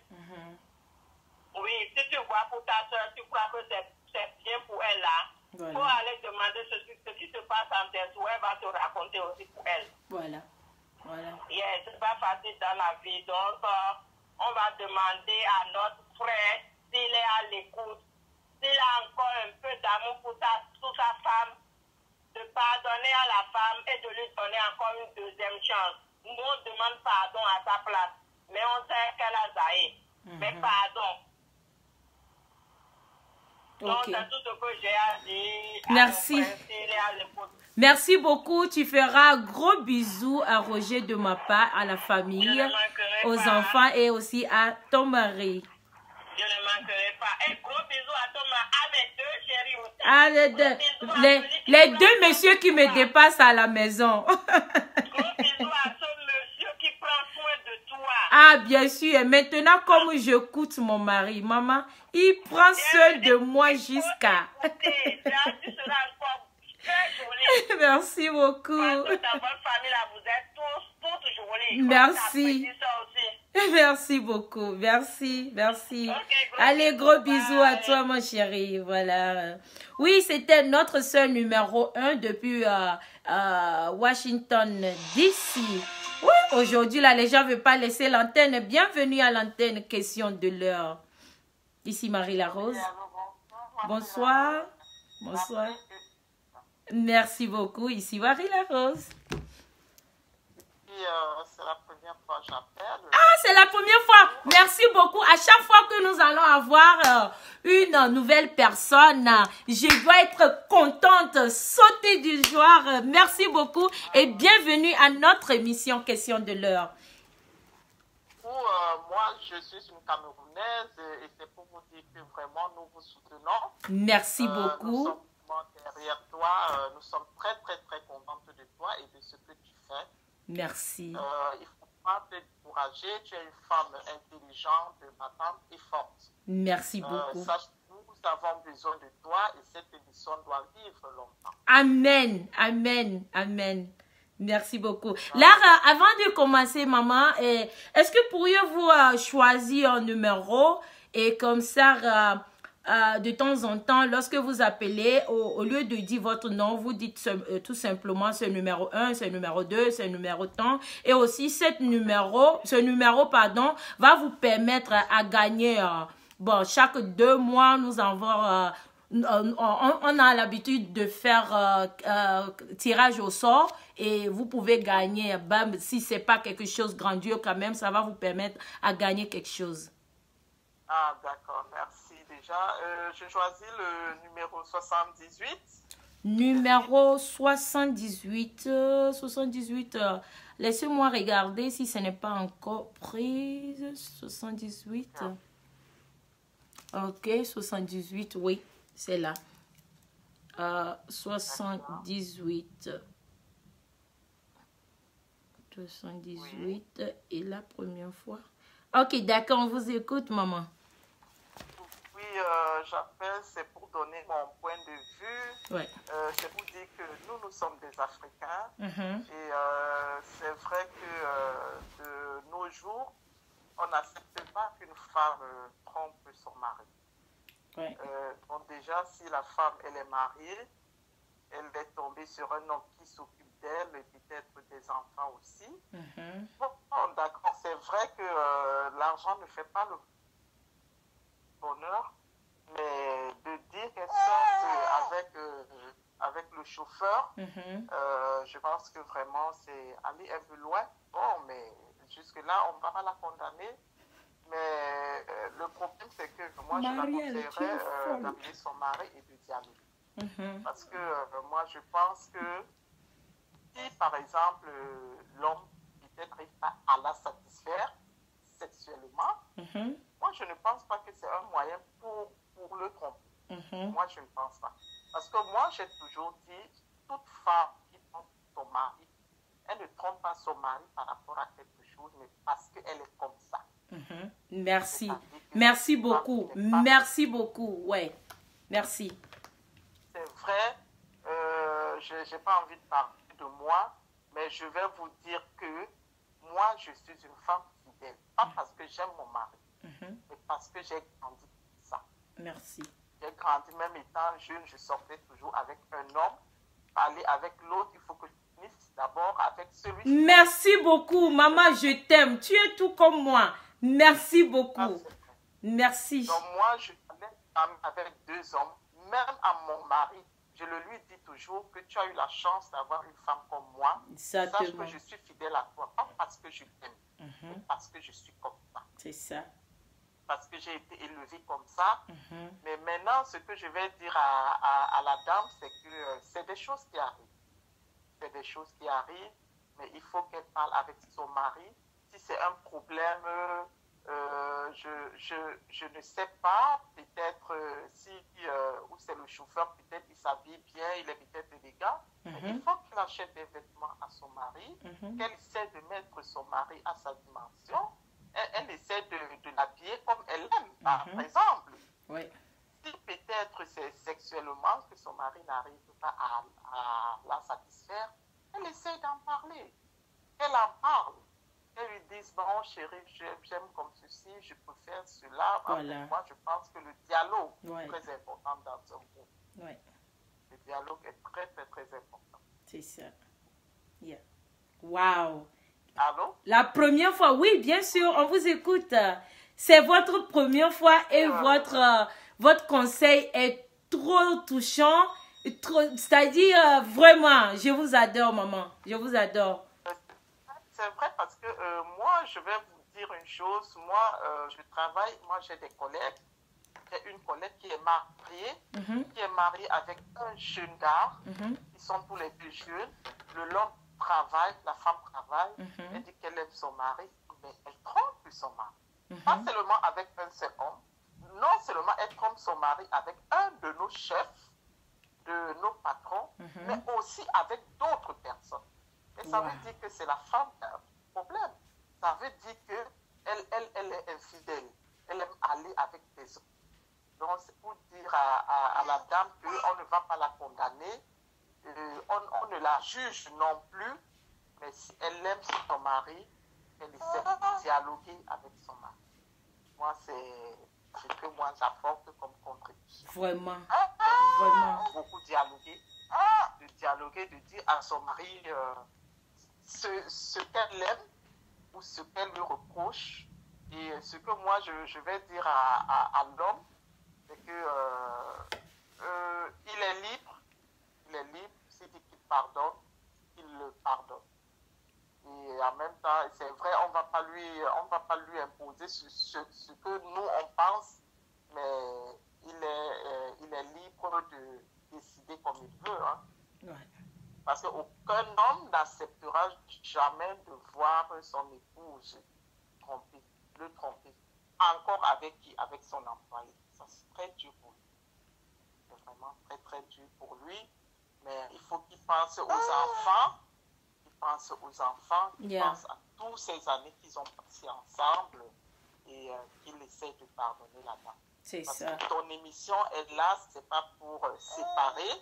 Oui, si tu vois pour ta soeur, tu crois que c'est bien pour elle là, il faut aller demander ce qui se passe en tête, où elle va te raconter aussi pour elle. Yeah, c'est pas facile dans la vie. Donc, on va demander à notre frère s'il est à l'écoute, s'il a encore un peu d'amour pour sa femme, de pardonner à la femme et de lui donner encore une deuxième chance. Nous, on demande pardon à sa place, mais on sait qu'elle a zaï. Mais pardon. Donc, c'est tout ce que j'ai à dire. Merci. Merci beaucoup. Tu feras gros bisous à Roger de ma part, à la famille, aux enfants et aussi à ton mari. Je ne manquerai pas. Et gros bisous à ton mari, à mes deux chéris aussi. Les deux messieurs qui me dépassent à la maison. Gros bisous à ce monsieur qui prend soin de toi. Ah, bien sûr. Et maintenant, comme je coûte mon mari, maman, il prend soin de moi jusqu'à... Tu seras encore très jolie. Merci beaucoup. Parce que dans votre famille, là, vous êtes tous jolies. Merci. Merci beaucoup. Merci. Allez, gros bisous à toi, mon chéri. Voilà. Oui, c'était notre seul numéro 1 depuis Washington, D.C. Oui, aujourd'hui, là, les gens ne veulent pas laisser l'antenne. Bienvenue à l'antenne, question de l'heure. Ici, Marie-Larose. Bonsoir. Merci beaucoup. Ici, Marie-Larose. C'est la première fois que j'appelle. Ah, c'est la première fois. Merci beaucoup. À chaque fois que nous allons avoir une nouvelle personne, je dois être contente, sauter du joie. Merci beaucoup et bienvenue à notre émission Question de l'heure. Moi, je suis une Camerounaise et c'est pour vous dire que vraiment nous vous soutenons. Merci beaucoup. Nous sommes derrière toi. Nous sommes très contentes de toi et de ce que tu fais. Merci. Il ne faut pas te décourager. Tu es une femme intelligente, battante et forte. Merci beaucoup. Sache que nous avons besoin de toi et cette émission doit vivre longtemps. Amen. Merci beaucoup. Lara, avant de commencer, maman, est-ce que pourriez-vous choisir un numéro et comme ça... de temps en temps, lorsque vous appelez, au lieu de dire votre nom, vous dites tout simplement ce numéro 1, ce numéro 2, ce numéro tant. Et aussi, ce numéro, va vous permettre à gagner. Bon, chaque 2 mois, nous avons... on a l'habitude de faire tirage au sort et vous pouvez gagner. Bam, si ce n'est pas quelque chose de grandiose quand même, ça va vous permettre à gagner quelque chose. Ah, d'accord, merci déjà. Je choisis le numéro 78. Numéro 78. 78. Laissez-moi regarder si ce n'est pas encore prise. 78. Ok, 78, oui, c'est là. 78. 78 et la première fois. Ok, d'accord, on vous écoute, maman. Oui, j'appelle, c'est pour donner mon point de vue. Ouais. C'est pour dire que nous sommes des Africains. Mhm. Et c'est vrai que de nos jours, on n'accepte pas qu'une femme trompe son mari. Ouais. Donc déjà, si la femme, elle est mariée, elle est tombée sur un homme qui s'occupe d'elle et peut-être des enfants aussi. Mhm. Bon, d'accord, c'est vrai que l'argent ne fait pas le bonheur, mais de dire qu'elle sorte avec le chauffeur, Mhm. je pense que vraiment c'est aller un peu loin. Bon, mais jusque-là, on ne va pas la condamner. Mais le problème, c'est que moi, Marielle, je la tu es conseillerais folle. d'amener son mari et de dialoguer. Mhm. Parce que moi, je pense que si, par exemple, l'homme peut-être n'arrive pas à la satisfaire sexuellement, Mhm. moi, je ne pense pas que c'est un moyen pour le tromper. Mhm. Moi, je ne pense pas. Parce que moi, j'ai toujours dit, toute femme qui trompe son mari, elle ne trompe pas son mari par rapport à quelque chose, mais parce qu'elle est comme ça. Mhm. Merci. C'est-à-dire que Merci cette femme beaucoup. qui n'est pas- Merci beaucoup. Ouais. Merci. C'est vrai, je n'ai pas envie de parler de moi, mais je vais vous dire que moi, je suis une femme fidèle. Pas parce que j'aime mon mari, Mhm. mais parce que j'ai grandi comme ça. Merci. J'ai grandi, même étant jeune, je sortais toujours avec un homme. Parler avec l'autre, il faut que je finisse d'abord avec celui qui... Merci beaucoup, maman, je t'aime. Tu es tout comme moi. Merci Ah, beaucoup. c'est vrai. Merci. Donc moi, je parlais avec deux hommes, même à mon mari. Je le lui dis toujours que tu as eu la chance d'avoir une femme comme moi. Sache Exactement. que je suis fidèle à toi, pas parce que je t'aime, Mhm. mais parce que je suis comme ça. C'est ça. Parce que j'ai été élevée comme ça. Mhm. Mais maintenant, ce que je vais dire à la dame, c'est que c'est des choses qui arrivent. C'est des choses qui arrivent, mais il faut qu'elle parle avec son mari. Si c'est un problème, je ne sais pas, peut-être si ou c'est le chauffeur, peut-être il s'habille bien, il est peut-être élégant, mais il faut qu'elle achète des vêtements à son mari, qu'elle essaie de mettre son mari à sa dimension, elle essaie de l'habiller comme elle aime, par exemple. Oui. Si peut-être c'est sexuellement que son mari n'arrive pas à la satisfaire, elle essaie d'en parler. Elle en parle. Elle lui dit, bon chérie, j'aime comme ceci, je préfère cela. Voilà. Moi, je pense que le dialogue Ouais. est très important dans un groupe. Oui, Le dialogue est très, très, très important. c'est ça. Yeah. Wow. Allô? La première fois, oui, bien sûr, on vous écoute. C'est votre première fois et votre conseil est trop touchant. C'est-à-dire, vraiment, je vous adore, maman. Je vous adore. C'est vrai parce que moi, je vais vous dire une chose. Moi, je travaille, moi j'ai des collègues. J'ai une collègue qui est mariée avec un jeune gars. Ils sont tous les deux jeunes. L'homme travaille, la femme travaille. Elle dit qu'elle aime son mari, mais elle trompe son mari. Pas seulement avec un seul homme. Non seulement elle trompe son mari avec un de nos chefs, de nos patrons, mais aussi avec d'autres personnes. Et ça veut dire que c'est la femme qui a un problème. Ça veut dire qu'elle est infidèle. Elle aime aller avec des autres. Donc, c'est pour dire à la dame qu'on ne va pas la condamner. On ne la juge non plus. Mais si elle aime son mari, elle essaie de dialoguer avec son mari. Moi, c'est ce que moi j'apporte comme contribution. Vraiment. Vraiment. Beaucoup dialoguer. De dialoguer, de dire à son mari ce qu'elle aime ou ce qu'elle lui reproche. Et ce que moi je vais dire à l'homme, c'est que il est libre, s'il dit qu'il pardonne, qu'il le pardonne. Et en même temps, c'est vrai, on va pas lui imposer ce que nous on pense, mais il est libre de décider comme il veut. Hein. Ouais. Parce qu'aucun homme n'acceptera jamais de voir son épouse le tromper. Encore avec qui? Avec son employé. Ça, c'est très dur pour lui. C'est vraiment très, très dur pour lui. Mais il faut qu'il pense aux enfants. Il pense aux enfants. Il pense à toutes ces années qu'ils ont passées ensemble et qu'il essaie de pardonner là-bas. C'est Parce ça. que ton émission est là, c'est pas pour séparer,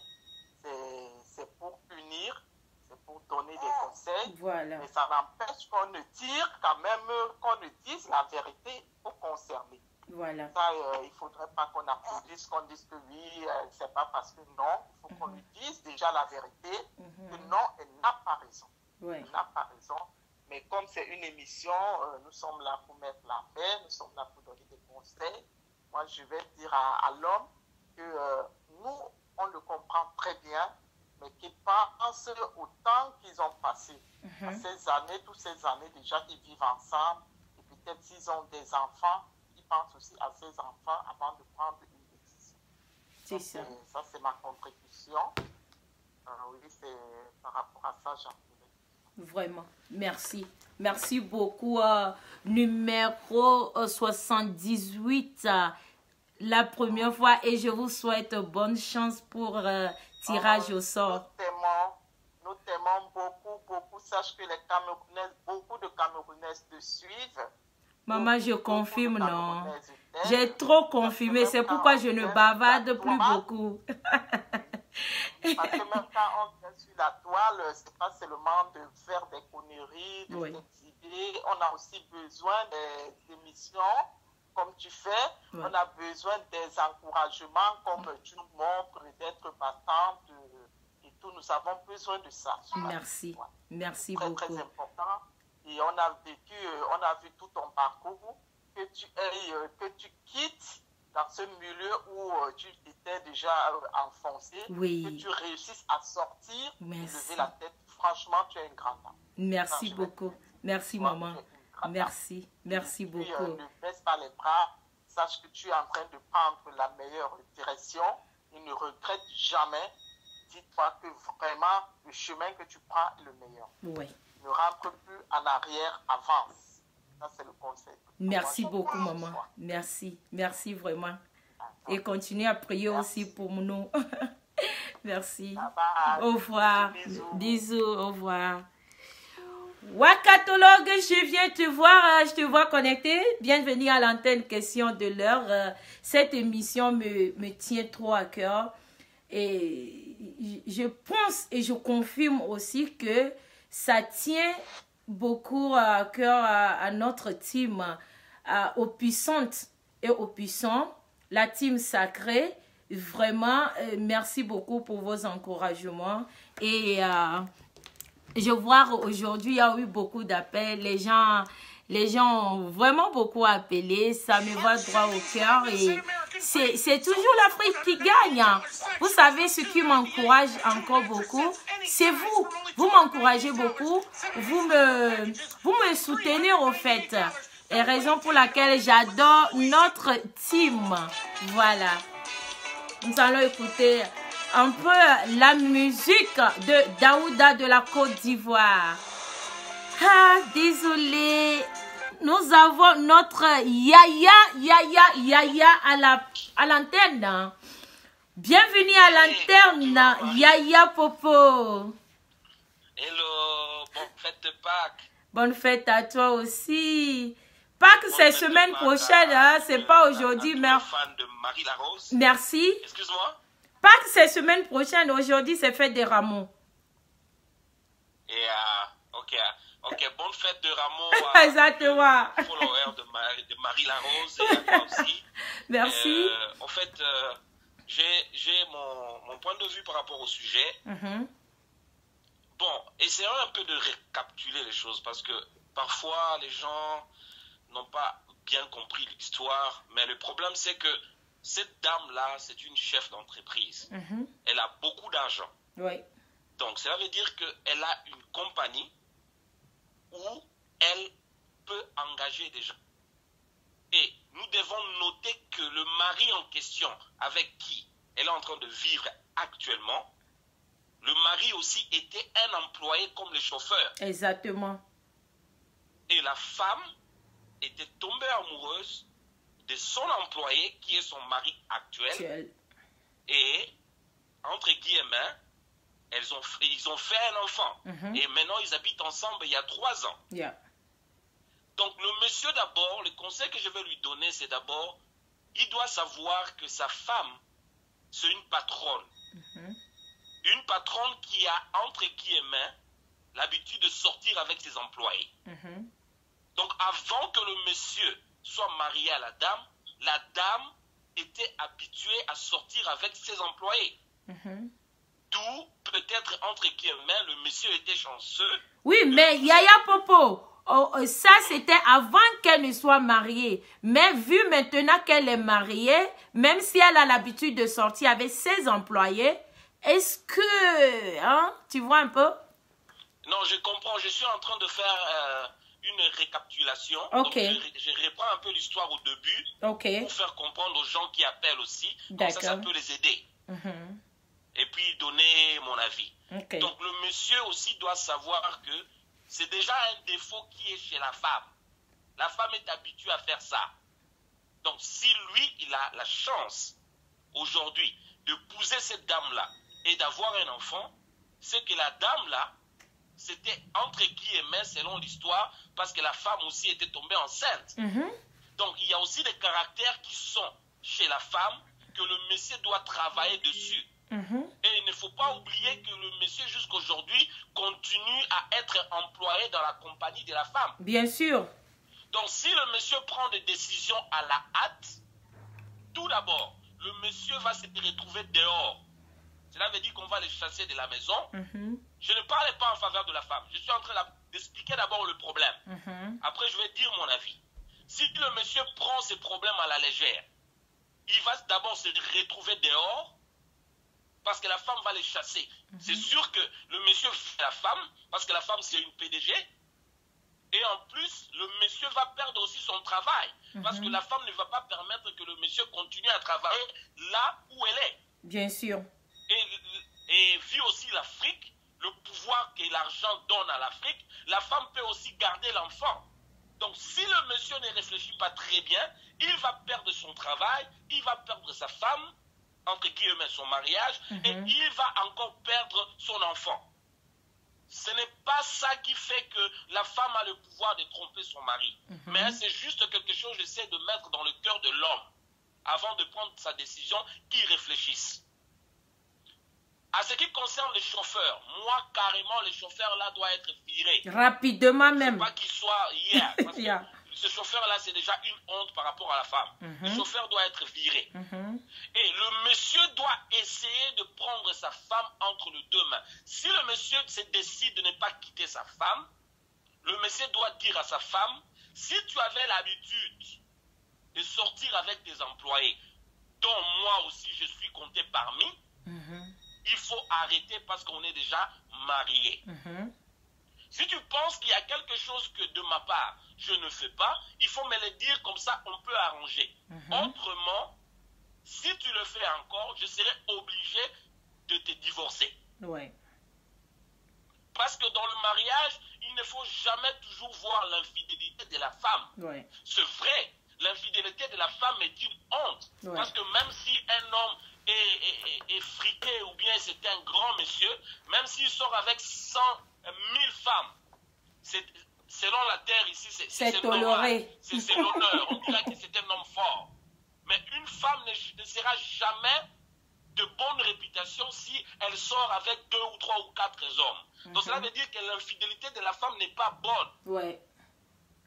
c'est pour punir, c'est pour donner des conseils. Voilà. Mais ça n'empêche qu'on ne tire quand même, qu'on ne dise la vérité aux concernés. Voilà. Ça, il ne faudrait pas qu'on applaudisse, qu'on dise que oui, c'est pas parce que non. Il faut qu'on lui dise déjà la vérité, que non, elle n'a pas raison. Ouais. Elle n'a pas raison. Mais comme c'est une émission, nous sommes là pour mettre la paix, nous sommes là pour donner des conseils. Moi, je vais dire à l'homme que nous, on le comprend très bien, mais qu'il pense au temps qu'ils ont passé, à ces années, toutes ces années déjà qu'ils vivent ensemble, et peut-être s'ils ont des enfants, ils pensent aussi à ces enfants avant de prendre une décision. C'est ça. Ça, c'est ma contribution. Oui, c'est par rapport à ça, j'en voulais. Vraiment. Merci. Merci beaucoup. Numéro 78. La première fois, et je vous souhaite bonne chance pour tirage au sort. Nous t'aimons beaucoup, beaucoup. Sache que les Camerounaises, beaucoup de Camerounaises te suivent. Maman, je confirme, non. J'ai trop confirmé, c'est pourquoi je ne bavarde plus beaucoup. Parce que même quand on vient sur la toile, c'est pas seulement de faire des conneries, de s'exhiber. On a aussi besoin des émissions comme tu fais. Ouais. On a besoin des encouragements comme tu nous montres, d'être battante et tout. Nous avons besoin de ça. Merci. Ouais. Merci très, beaucoup. Très important. Et on a vu tout ton parcours, que tu quittes dans ce milieu où tu étais déjà enfoncé, que tu réussisses à sortir et lever la tête. Franchement, tu es une grande dame. Merci beaucoup. Merci, maman. Merci. Merci beaucoup. Ne baisse pas les bras. Sache que tu es en train de prendre la meilleure direction et ne regrette jamais. Dis-toi que vraiment, le chemin que tu prends est le meilleur. Oui. Ne rentre plus en arrière, avance. Ça, c'est le conseil. Merci beaucoup, maman. Merci. Merci vraiment. Et continue à prier aussi pour nous. Merci. Bye bye. Au revoir. Bisous. Bisous. Au revoir. Wakatologue, je viens te voir. Je te vois connecté. Bienvenue à l'antenne Question de l'heure. Cette émission me tient trop à cœur. Et je pense et je confirme aussi que ça tient beaucoup à cœur à notre team, aux puissantes et aux puissants, la team sacrée. Vraiment, merci beaucoup pour vos encouragements. Et je vois aujourd'hui, il y a eu beaucoup d'appels. Les gens ont vraiment beaucoup appelé. Ça me va droit au cœur. Et c'est toujours l'Afrique qui gagne. Vous savez, ce qui m'encourage encore beaucoup, c'est vous. Vous m'encouragez beaucoup. Vous me soutenez au fait. Et raison pour laquelle j'adore notre team. Voilà. Nous allons écouter un peu la musique de Daouda de la Côte d'Ivoire. Ah, désolé. Nous avons notre Yaya à l'antenne. Bienvenue à l'antenne, Yaya Popo. Hello, bonne fête de Pâques. Bonne fête à toi aussi. Pâques, c'est semaine prochaine, hein, c'est pas aujourd'hui. Fan de Marie Larose. Merci. Excuse-moi. Pâques, c'est semaine prochaine. Aujourd'hui, c'est fête des Rameaux. Et ok, bonne fête de Rameaux. Exactement. Follower de Marie Larose et à toi aussi. Merci. En fait, j'ai mon point de vue par rapport au sujet. Bon, essayons un peu de récapituler les choses parce que parfois les gens n'ont pas bien compris l'histoire, mais le problème c'est que cette dame-là, c'est une chef d'entreprise. Elle a beaucoup d'argent. Oui. Donc, cela veut dire qu'elle a une compagnie où elle peut engager des gens. Et nous devons noter que le mari en question, avec qui elle est en train de vivre actuellement, le mari aussi était un employé comme le chauffeur. Exactement. Et la femme était tombée amoureuse de son employé, qui est son mari actuel. Et, entre guillemets, ils ont fait un enfant. Et maintenant, ils habitent ensemble il y a 3 ans. Donc, le monsieur d'abord, le conseil que je vais lui donner, c'est d'abord, il doit savoir que sa femme, c'est une patronne. Une patronne qui a, entre guillemets, l'habitude de sortir avec ses employés. Donc, avant que le monsieur soit marié à la dame était habituée à sortir avec ses employés. D'où, peut-être, entre guillemets, le monsieur était chanceux. Oui, mais Yaya Popo, ça c'était avant qu'elle ne soit mariée. Mais vu maintenant qu'elle est mariée, même si elle a l'habitude de sortir avec ses employés, est-ce que, hein, tu vois un peu? Non, je comprends. Je suis en train de faire une récapitulation. Ok. Donc, je reprends un peu l'histoire au début pour faire comprendre aux gens qui appellent aussi. Comme ça peut les aider. Et puis donner mon avis. Donc, le monsieur aussi doit savoir que c'est déjà un défaut qui est chez la femme. La femme est habituée à faire ça. Donc, si lui, il a la chance aujourd'hui d'épouser cette dame-là et d'avoir un enfant, c'est que la dame-là, c'était entre guillemets, selon l'histoire, parce que la femme aussi était tombée enceinte. Donc, il y a aussi des caractères qui sont chez la femme que le monsieur doit travailler dessus. Et il ne faut pas oublier que le monsieur, jusqu'aujourd'hui, continue à être employé dans la compagnie de la femme. Bien sûr. Donc, si le monsieur prend des décisions à la hâte, tout d'abord, le monsieur va se retrouver dehors. Cela veut dire qu'on va les chasser de la maison. Je ne parle pas en faveur de la femme. Je suis en train d'expliquer d'abord le problème. Après, je vais dire mon avis. Si le monsieur prend ses problèmes à la légère, il va d'abord se retrouver dehors parce que la femme va les chasser. C'est sûr que le monsieur fait la femme, parce que la femme c'est une PDG. Et en plus, le monsieur va perdre aussi son travail. Parce que la femme ne va pas permettre que le monsieur continue à travailler là où elle est. Bien sûr. Et vu aussi l'Afrique, le pouvoir que l'argent donne à l'Afrique, la femme peut aussi garder l'enfant. Donc si le monsieur ne réfléchit pas très bien, il va perdre son travail, il va perdre sa femme, entre guillemets son mariage, et il va encore perdre son enfant. Ce n'est pas ça qui fait que la femme a le pouvoir de tromper son mari. Mais c'est juste quelque chose, j'essaie de mettre dans le cœur de l'homme, avant de prendre sa décision, qu'il réfléchisse. À ce qui concerne les chauffeurs, moi, carrément, les chauffeurs-là doivent être virés. Rapidement même. Pas qu'ils soient hier. Parce que ce chauffeur-là, c'est déjà une honte par rapport à la femme. Le chauffeur doit être viré. Et le monsieur doit essayer de prendre sa femme entre les deux mains. Si le monsieur se décide de ne pas quitter sa femme, le monsieur doit dire à sa femme, si tu avais l'habitude de sortir avec tes employés, dont moi aussi je suis compté parmi, il faut arrêter parce qu'on est déjà mariés. Si tu penses qu'il y a quelque chose que de ma part, je ne fais pas, il faut me le dire, comme ça on peut arranger. Autrement, si tu le fais encore, je serai obligé de te divorcer. Parce que dans le mariage, il ne faut jamais toujours voir l'infidélité de la femme. C'est vrai, l'infidélité de la femme est une honte. Parce que même si un homme est friqué ou bien c'est un grand monsieur, même s'il sort avec 100 000 femmes, selon la terre ici, c'est toléré. C'est l'honneur. On dirait que c'est un homme fort. Mais une femme ne sera jamais de bonne réputation si elle sort avec 2 ou 3 ou 4 hommes. Donc cela veut dire que l'infidélité de la femme n'est pas bonne.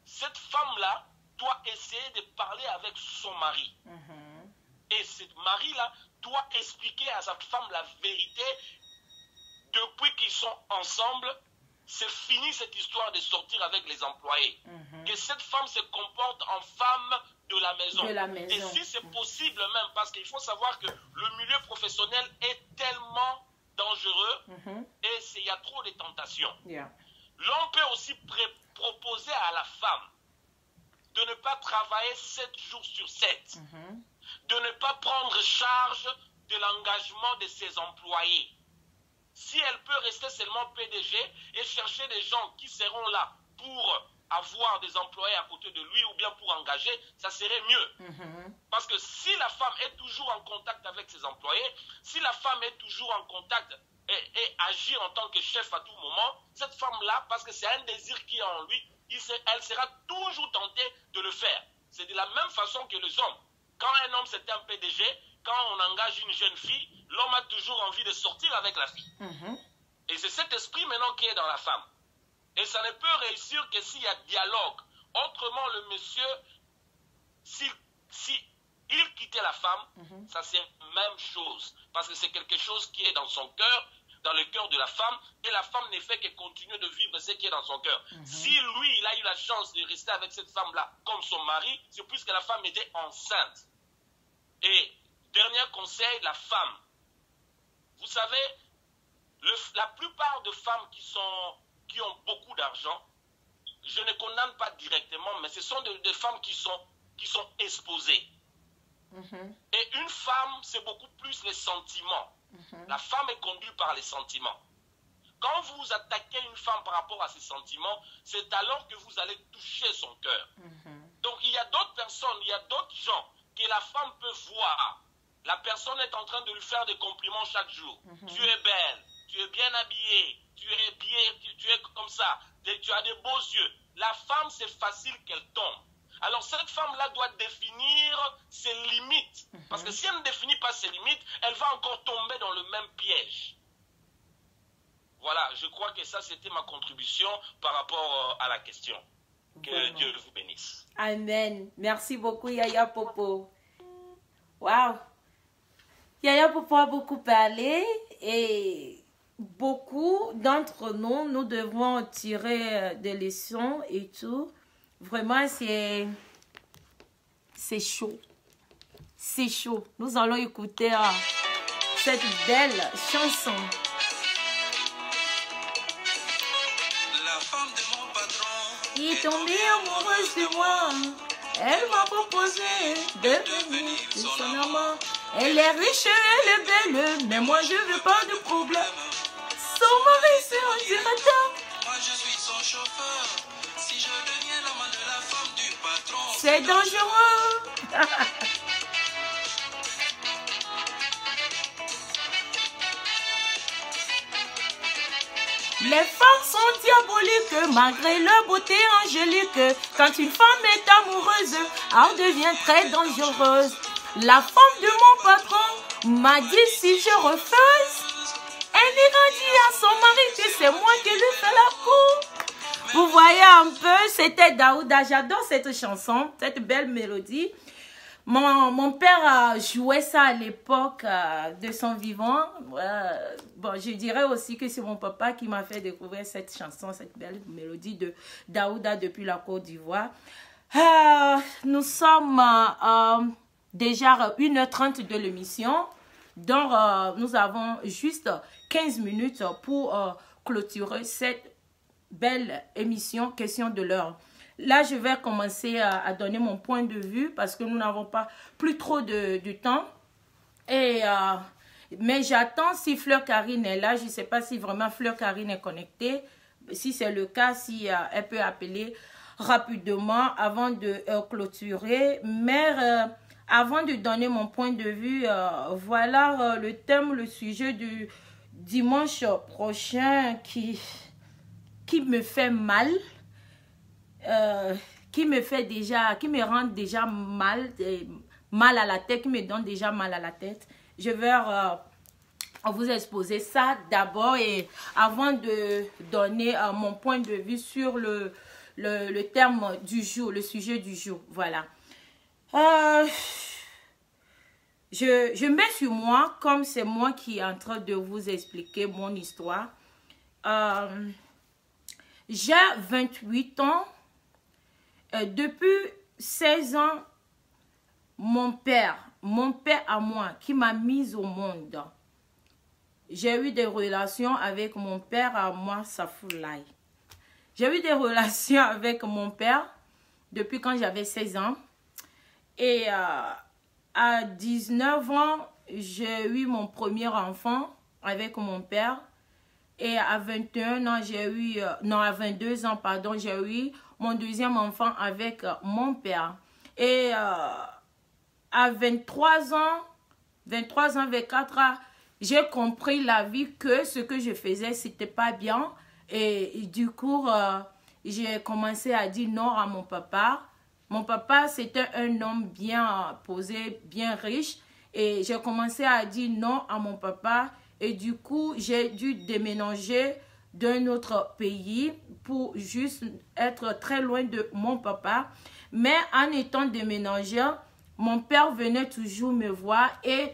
Cette femme-là doit essayer de parler avec son mari. Et ce mari-là doit expliquer à sa femme la vérité. Depuis qu'ils sont ensemble, c'est fini cette histoire de sortir avec les employés. Que cette femme se comporte en femme de la maison. Et si c'est possible même, parce qu'il faut savoir que le milieu professionnel est tellement dangereux et il y a trop de tentations. L'homme peut aussi proposer à la femme de ne pas travailler 7 jours sur 7, de ne pas prendre charge de l'engagement de ses employés. Si elle peut rester seulement PDG et chercher des gens qui seront là pour avoir des employés à côté de lui ou bien pour engager, ça serait mieux. Parce que si la femme est toujours en contact avec ses employés, si la femme est toujours en contact et agit en tant que chef à tout moment, cette femme-là, parce que c'est un désir qui est en lui, elle sera toujours tentée de le faire. C'est de la même façon que les hommes. Quand un homme c'est un PDG, quand on engage une jeune fille, l'homme a toujours envie de sortir avec la fille. Et c'est cet esprit maintenant qui est dans la femme. Et ça ne peut réussir que s'il y a dialogue. Autrement, le monsieur, si il quittait la femme, ça c'est la même chose. Parce que c'est quelque chose qui est dans son cœur, dans le cœur de la femme, et la femme ne fait que continuer de vivre ce qui est dans son cœur. Si lui, il a eu la chance de rester avec cette femme-là comme son mari, c'est puisque la femme était enceinte. Et dernier conseil, la femme. Vous savez, la plupart de femmes qui ont beaucoup d'argent, je ne condamne pas directement, mais ce sont des femmes qui sont exposées. Et une femme, c'est beaucoup plus les sentiments. La femme est conduite par les sentiments. Quand vous attaquez une femme par rapport à ses sentiments, c'est alors que vous allez toucher son cœur. Donc il y a d'autres personnes, il y a d'autres gens que la femme peut voir. La personne est en train de lui faire des compliments chaque jour. Tu es belle, tu es bien habillée, tu es comme ça, tu as des beaux yeux. La femme, c'est facile qu'elle tombe. Alors cette femme-là doit définir ses limites. Parce que si elle ne définit pas ses limites, elle va encore tomber dans le même piège. Voilà, je crois que ça, c'était ma contribution par rapport à la question. Que Dieu vous bénisse. Amen. Merci beaucoup, Yaya Popo. Waouh. Yaya Popo a beaucoup parlé et beaucoup d'entre nous, nous devons tirer des leçons et tout. Vraiment, c'est chaud. C'est chaud. Nous allons écouter cette belle chanson. La femme de mon patron est tombée amoureuse de moi. Elle m'a proposé de devenir son amant. Elle est riche, elle est belle, mais moi je veux pas de problème. Son mari c'est un directeur. Moi je suis son chauffeur. Si je deviens l'amant de la femme du patron, c'est dangereux. Les femmes sont diaboliques malgré leur beauté angélique. Quand une femme est amoureuse, elle devient très dangereuse. La femme de mon patron m'a dit si je refuse, elle ira dire à son mari que c'est moi qui lui fais la cour. Vous voyez un peu, c'était Daouda. J'adore cette chanson, cette belle mélodie. Mon père jouait ça à l'époque de son vivant. Bon, je dirais aussi que c'est mon papa qui m'a fait découvrir cette chanson, cette belle mélodie de Daouda depuis la Côte d'Ivoire. Nous sommes déjà 1h30 de l'émission. Donc, nous avons juste 15 minutes pour clôturer cette belle émission Question de l'heure. Là, je vais commencer à donner mon point de vue parce que nous n'avons pas plus trop de temps. Mais j'attends si Fleur Karine est là. Je ne sais pas si vraiment Fleur Karine est connectée. Si c'est le cas, si elle peut appeler rapidement avant de clôturer. Mais avant de donner mon point de vue, voilà le thème, le sujet du dimanche prochain qui me fait mal. Qui me rend déjà mal à la tête, qui me donne déjà mal à la tête. Je vais vous exposer ça d'abord et avant de donner mon point de vue sur le terme du jour, le sujet du jour. Voilà. Je mets sur moi, comme c'est moi qui est en train de vous expliquer mon histoire. J'ai 28 ans. Depuis 16 ans, mon père à moi, qui m'a mise au monde, j'ai eu des relations avec mon père à moi, Safoulaï. J'ai eu des relations avec mon père depuis quand j'avais 16 ans. Et à 19 ans, j'ai eu mon premier enfant avec mon père. Et à 21 ans, j'ai eu... non, à 22 ans, pardon, j'ai eu mon deuxième enfant avec mon père. Et à 23 ans, 24 ans, j'ai compris la vie que ce que je faisais, c'était pas bien. Et du coup, j'ai commencé à dire non à mon papa. Mon papa, c'était un homme bien posé, bien riche. Et j'ai commencé à dire non à mon papa. Et du coup, j'ai dû déménager d'un autre pays pour juste être très loin de mon papa. Mais en étant déménagé, mon père venait toujours me voir et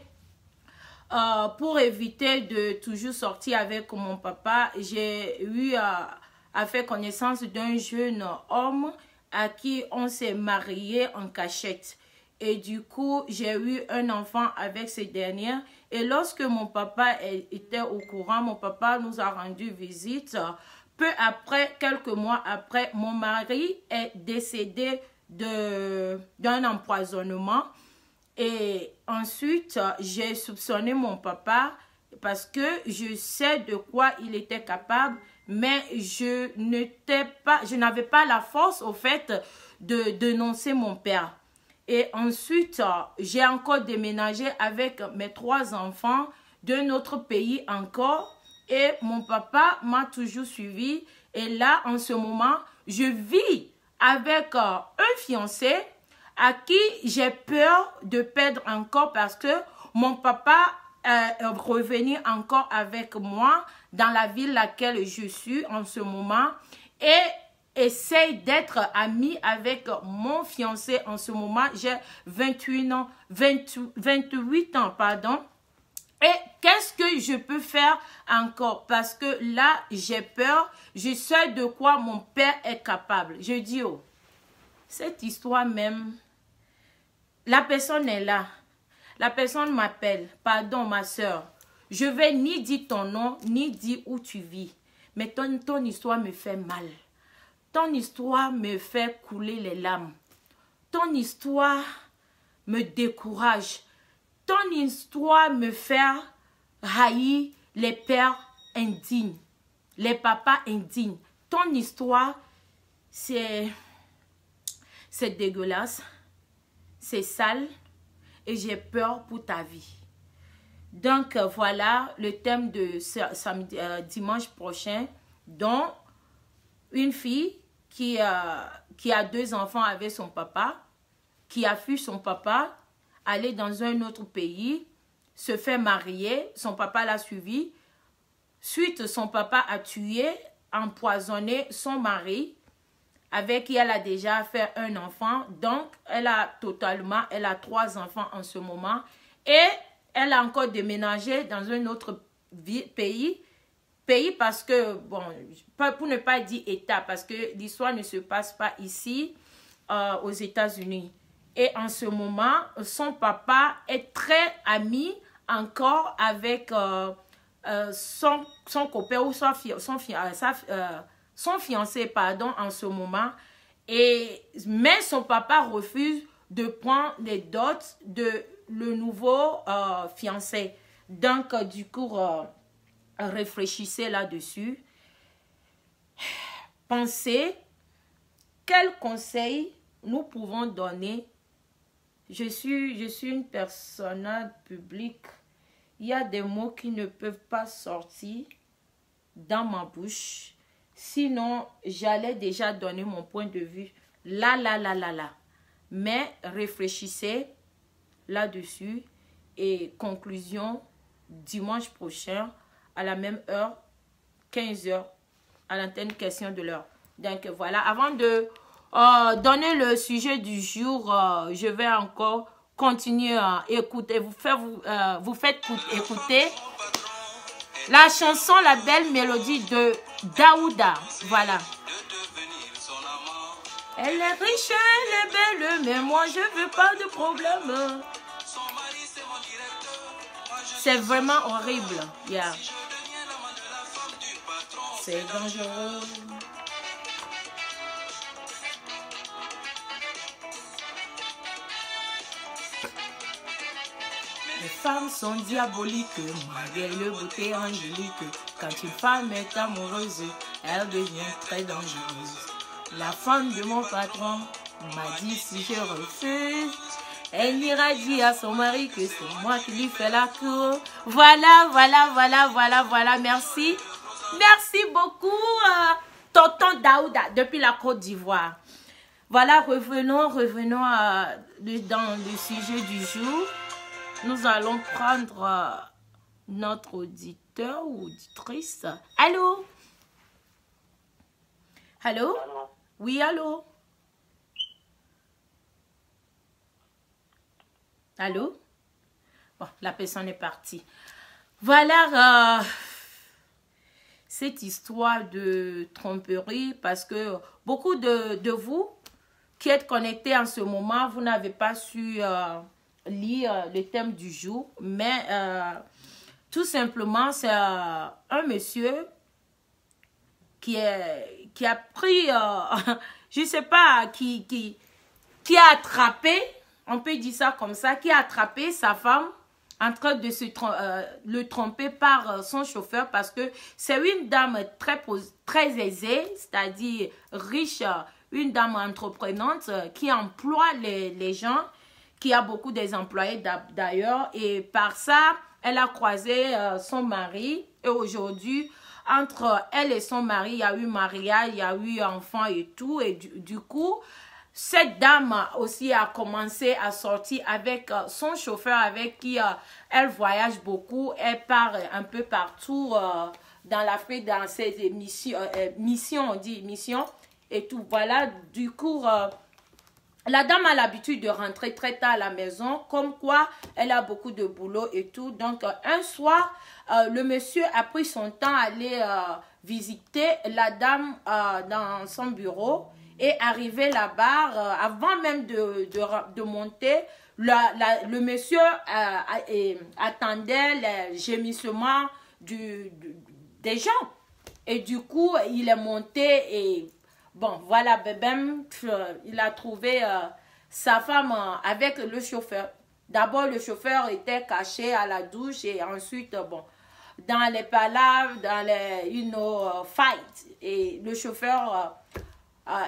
pour éviter de toujours sortir avec mon papa, j'ai eu à faire connaissance d'un jeune homme à qui on s'est marié en cachette. Et du coup, j'ai eu un enfant avec ce dernier. Et lorsque mon papa était au courant, mon papa nous a rendu visite. Peu après, quelques mois après, mon mari est décédé d'un empoisonnement. Et ensuite, j'ai soupçonné mon papa parce que je sais de quoi il était capable, mais je n'avais pas la force au fait de dénoncer mon père. Et ensuite, j'ai encore déménagé avec mes 3 enfants d'un autre pays encore. Et mon papa m'a toujours suivi. Et là, en ce moment, je vis avec un fiancé à qui j'ai peur de perdre encore parce que mon papa est revenu encore avec moi dans la ville laquelle je suis en ce moment et essaye d'être ami avec mon fiancé en ce moment. J'ai 28 ans, pardon. Et qu'est-ce que je peux faire encore? Parce que là, j'ai peur. Je sais de quoi mon père est capable. Je dis, oh, cette histoire même, la personne est là. La personne m'appelle. Pardon, ma soeur. Je vais ni dire ton nom, ni dire où tu vis. Mais ton histoire me fait mal. Ton histoire me fait couler les larmes. Ton histoire me décourage. Ton histoire me fait haïr les pères indignes, les papas indignes. Ton histoire, c'est dégueulasse, c'est sale et j'ai peur pour ta vie. Donc voilà le thème de dimanche prochain, dont une fille qui a 2 enfants avec son papa, qui a fui son papa, aller dans un autre pays, se fait marier, son papa l'a suivi. Suite, son papa a tué, empoisonné son mari, avec qui elle a déjà fait un enfant. Donc, elle a 3 enfants en ce moment. Et elle a encore déménagé dans un autre pays parce que, bon, pour ne pas dire État, parce que l'histoire ne se passe pas ici, aux États-Unis. Et en ce moment, son papa est très ami encore avec son copain ou son fiancé, pardon, en ce moment. Mais son papa refuse de prendre les dots de le nouveau fiancé. Donc, du coup, réfléchissez là-dessus. Pensez quels conseils nous pouvons donner. Je suis une personne publique. Il y a des mots qui ne peuvent pas sortir dans ma bouche. Sinon, j'allais déjà donner mon point de vue. Là. Mais réfléchissez là-dessus. Et conclusion, dimanche prochain, à la même heure, 15 h, à l'antenne question de l'heure. Donc voilà, avant de donner le sujet du jour, je vais encore continuer à écouter, vous faites écouter la chanson La Belle Mélodie de Daouda. Voilà. Elle est riche, elle est belle, mais moi je veux pas de problème. C'est vraiment horrible. Yeah. C'est dangereux. Les femmes sont diaboliques, malgré le beauté angélique. Quand une femme est amoureuse, elle devient très dangereuse. La femme de mon patron m'a dit si je refuse, elle ira dire à son mari que c'est moi qui lui fais la cour. Voilà, voilà, voilà, voilà, voilà. Merci. Merci beaucoup, Tonton Daouda, depuis la Côte d'Ivoire. Voilà, revenons dans le sujet du jour. Nous allons prendre notre auditeur ou auditrice. Allô? Allô? Oui, allô? Allô? Bon, la personne est partie. Voilà cette histoire de tromperie, parce que beaucoup de vous qui êtes connectés en ce moment, vous n'avez pas su lire le thème du jour, mais tout simplement, c'est un monsieur qui a pris, je ne sais pas, qui a attrapé, on peut dire ça comme ça, qui a attrapé sa femme en train de le tromper par son chauffeur, parce que c'est une dame très aisée, c'est-à-dire riche, une dame entreprenante qui emploie les gens, qui a beaucoup des employés d'ailleurs, et par ça, elle a croisé son mari, et aujourd'hui, entre elle et son mari, il y a eu mariage, il y a eu enfant et tout, et du coup, cette dame aussi a commencé à sortir avec son chauffeur avec qui elle voyage beaucoup. Elle part un peu partout dans l'Afrique, dans ses missions, on dit missions et tout. Voilà, du coup, la dame a l'habitude de rentrer très tard à la maison, comme quoi elle a beaucoup de boulot et tout. Donc, un soir, le monsieur a pris son temps à aller visiter la dame dans son bureau. Et arrivé là-bas, avant même de monter, le monsieur attendait les gémissements des gens. Et du coup, il est monté et bon, voilà, bébé, il a trouvé sa femme avec le chauffeur. D'abord, le chauffeur était caché à la douche et ensuite, bon, dans les palaves, dans les, fights. Et le chauffeur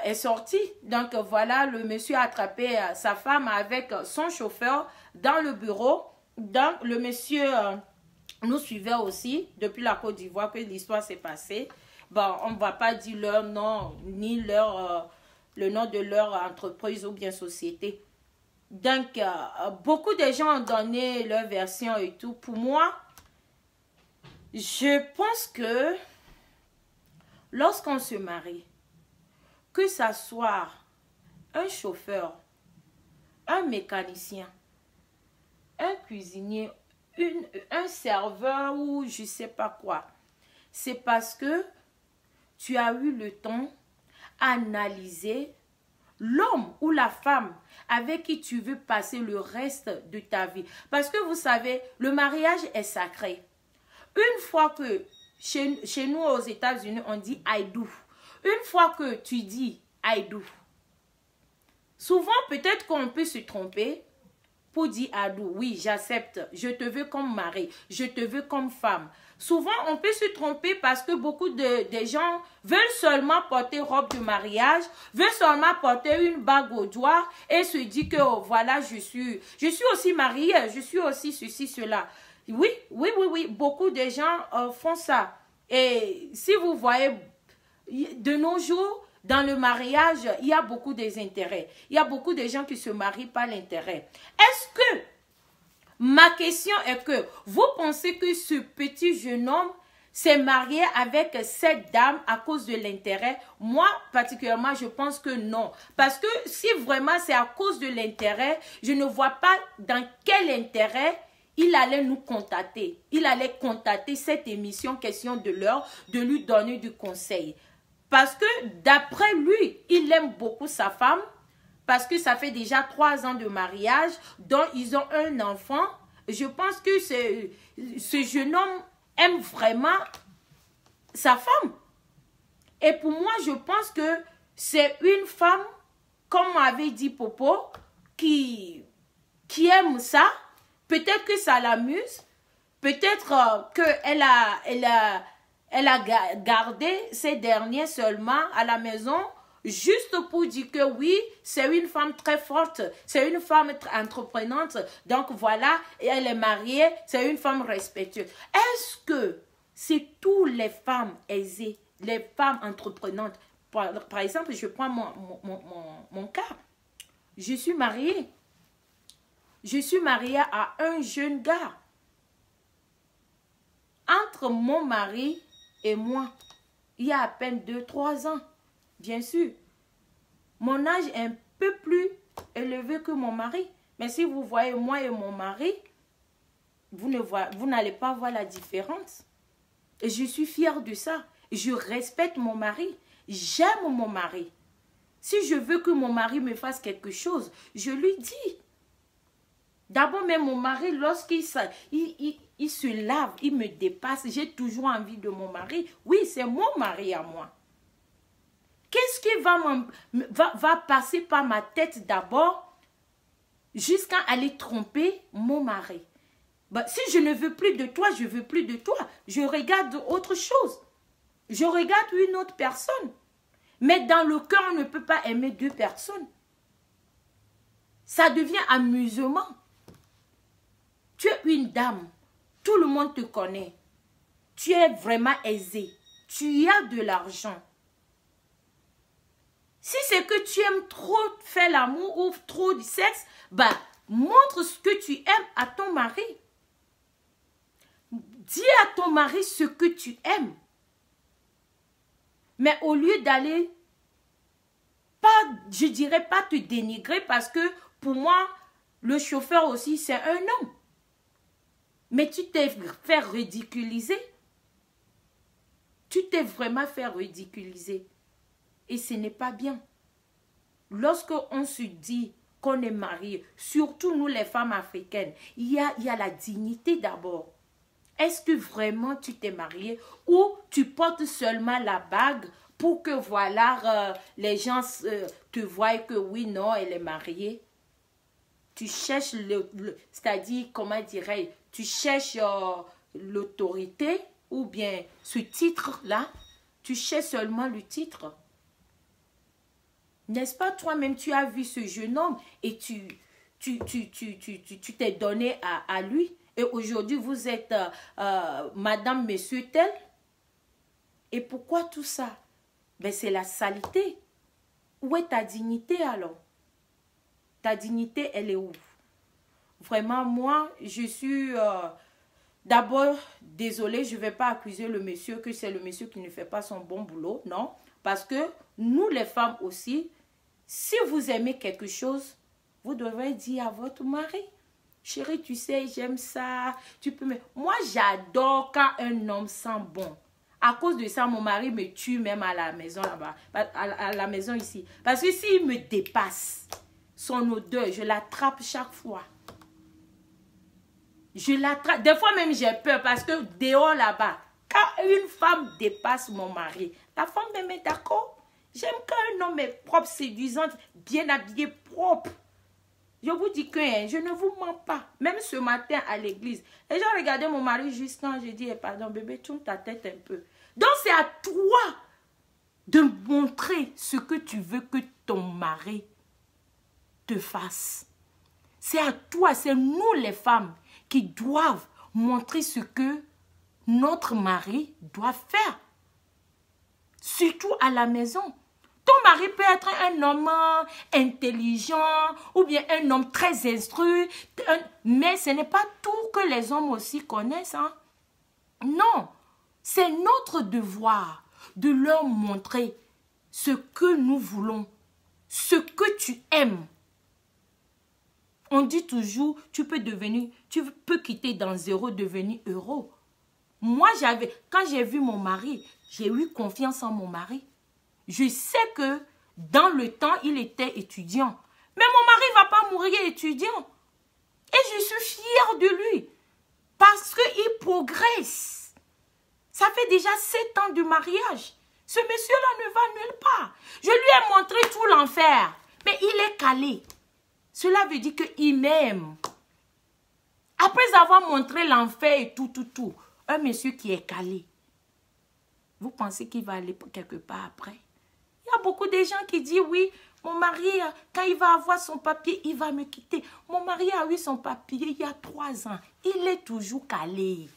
est sorti. Donc voilà, le monsieur a attrapé sa femme avec son chauffeur dans le bureau. Donc le monsieur nous suivait aussi depuis la Côte d'Ivoire que l'histoire s'est passée. Bon, on ne va pas dire leur nom ni le nom de leur entreprise ou bien société. Donc beaucoup de gens ont donné leur version et tout. Pour moi, je pense que lorsqu'on se marie, que ça soit un chauffeur, un mécanicien, un cuisinier, un serveur ou je ne sais pas quoi, c'est parce que tu as eu le temps d'analyser l'homme ou la femme avec qui tu veux passer le reste de ta vie. Parce que vous savez, le mariage est sacré. Une fois que, chez nous aux États-Unis, on dit « I do ». Une fois que tu dis « I do », souvent peut-être qu'on peut se tromper pour dire « I do ». Oui, j'accepte, je te veux comme mari, je te veux comme femme. Souvent, on peut se tromper parce que beaucoup de gens veulent seulement porter robe de mariage, veulent seulement porter une bague au doigt et se dire que oh, voilà, je suis aussi mariée, je suis aussi ceci, cela. Oui, beaucoup de gens font ça. Et si vous voyez, de nos jours, dans le mariage, il y a beaucoup d'intérêts. Il y a beaucoup de gens qui se marient par l'intérêt. Est-ce que, ma question est que, vous pensez que ce petit jeune homme s'est marié avec cette dame à cause de l'intérêt? Moi, particulièrement, je pense que non. Parce que si vraiment c'est à cause de l'intérêt, je ne vois pas dans quel intérêt il allait nous contacter. Il allait contacter cette émission Question de l'heure, de lui donner du conseil. Parce que d'après lui, il aime beaucoup sa femme. Parce que ça fait déjà 3 ans de mariage, dont ils ont un enfant. je pense que ce jeune homme aime vraiment sa femme. Et pour moi, je pense que c'est une femme, comme m'avait dit Popo, qui aime ça. Peut-être que ça l'amuse. Peut-être qu'elle a gardé ces derniers seulement à la maison, juste pour dire que oui, c'est une femme très forte, c'est une femme entreprenante. Donc voilà, et elle est mariée, c'est une femme respectueuse. Est-ce que c'est toutes les femmes aisées, les femmes entreprenantes? Par exemple, je prends mon cas. Je suis mariée. Je suis mariée à un jeune gars. Entre mon mari et moi, il y a à peine 2-3 ans. Bien sûr, mon âge est un peu plus élevé que mon mari. Mais si vous voyez moi et mon mari, vous n'allez pas voir la différence. Et je suis fière de ça. Je respecte mon mari. J'aime mon mari. Si je veux que mon mari me fasse quelque chose, je lui dis. D'abord, même mon mari, lorsqu'il se lave, il me dépasse. J'ai toujours envie de mon mari. Oui, c'est mon mari à moi. Qu'est-ce qui va passer par ma tête d'abord jusqu'à aller tromper mon mari? Si je ne veux plus de toi, je ne veux plus de toi. Je regarde autre chose. Je regarde une autre personne. Mais dans le cœur, on ne peut pas aimer 2 personnes. Ça devient amusement. Tu es une dame. Tout le monde te connaît. Tu es vraiment aisée. Tu as de l'argent. Si c'est que tu aimes trop faire l'amour ou trop du sexe, montre ce que tu aimes à ton mari. Dis à ton mari ce que tu aimes. Mais au lieu d'aller, je dirais pas te dénigrer, parce que pour moi, le chauffeur aussi, c'est un homme. Mais tu t'es fait ridiculiser. Tu t'es vraiment fait ridiculiser. Et ce n'est pas bien. Lorsqu'on se dit qu'on est marié, surtout nous les femmes africaines, il y a la dignité d'abord. Est-ce que vraiment tu t'es mariée ou tu portes seulement la bague pour que voilà, les gens te voient que oui, non, elle est mariée? Tu cherches, c'est-à-dire, comment dirais-je, tu cherches l'autorité ou bien ce titre-là, tu cherches seulement le titre. N'est-ce pas, toi-même, tu as vu ce jeune homme et tu t'es donné à lui. Et aujourd'hui, vous êtes madame, monsieur, tel. Et pourquoi tout ça? Ben, c'est la saleté. Où est ta dignité alors? Ta dignité, elle est où? Vraiment, moi, je suis... D'abord, désolée, je ne vais pas accuser le monsieur que c'est le monsieur qui ne fait pas son bon boulot. Non, parce que nous, les femmes aussi, si vous aimez quelque chose, vous devez dire à votre mari, chérie, tu sais, j'aime ça. Tu peux me... Moi, j'adore quand un homme sent bon. À cause de ça, mon mari me tue même à la maison là-bas, à la maison ici. Parce que s'il me dépasse, son odeur, je l'attrape chaque fois. Je l'attrape. Des fois même, j'ai peur parce que dehors là-bas, quand une femme dépasse mon mari, la femme me met d'accord. J'aime quand un homme est propre, séduisant, bien habillé, propre. Je vous dis que je ne vous mens pas. Même ce matin à l'église, les gens regardaient mon mari juste quand j'ai dit, pardon bébé, tourne ta tête un peu. Donc c'est à toi de montrer ce que tu veux que ton mari te fasse. C'est à toi, c'est nous les femmes qui doivent montrer ce que notre mari doit faire. Surtout à la maison. Ton mari peut être un homme intelligent ou bien un homme très instruit, mais ce n'est pas tout que les hommes aussi connaissent. Hein? Non, c'est notre devoir de leur montrer ce que nous voulons, ce que tu aimes. On dit toujours, tu peux quitter dans 0, devenir heureux. Moi, quand j'ai vu mon mari, j'ai eu confiance en mon mari. Je sais que dans le temps, il était étudiant. Mais mon mari ne va pas mourir étudiant. Et je suis fière de lui. Parce qu'il progresse. Ça fait déjà 7 ans de mariage. Ce monsieur-là ne va nulle part. Je lui ai montré tout l'enfer. Mais il est calé. Cela veut dire qu'il m'aime. Après avoir montré l'enfer et tout. Un monsieur qui est calé. Vous pensez qu'il va aller quelque part après? Il y a beaucoup de gens qui disent oui, mon mari, quand il va avoir son papier, il va me quitter. Mon mari a eu son papier il y a 3 ans. Il est toujours calé.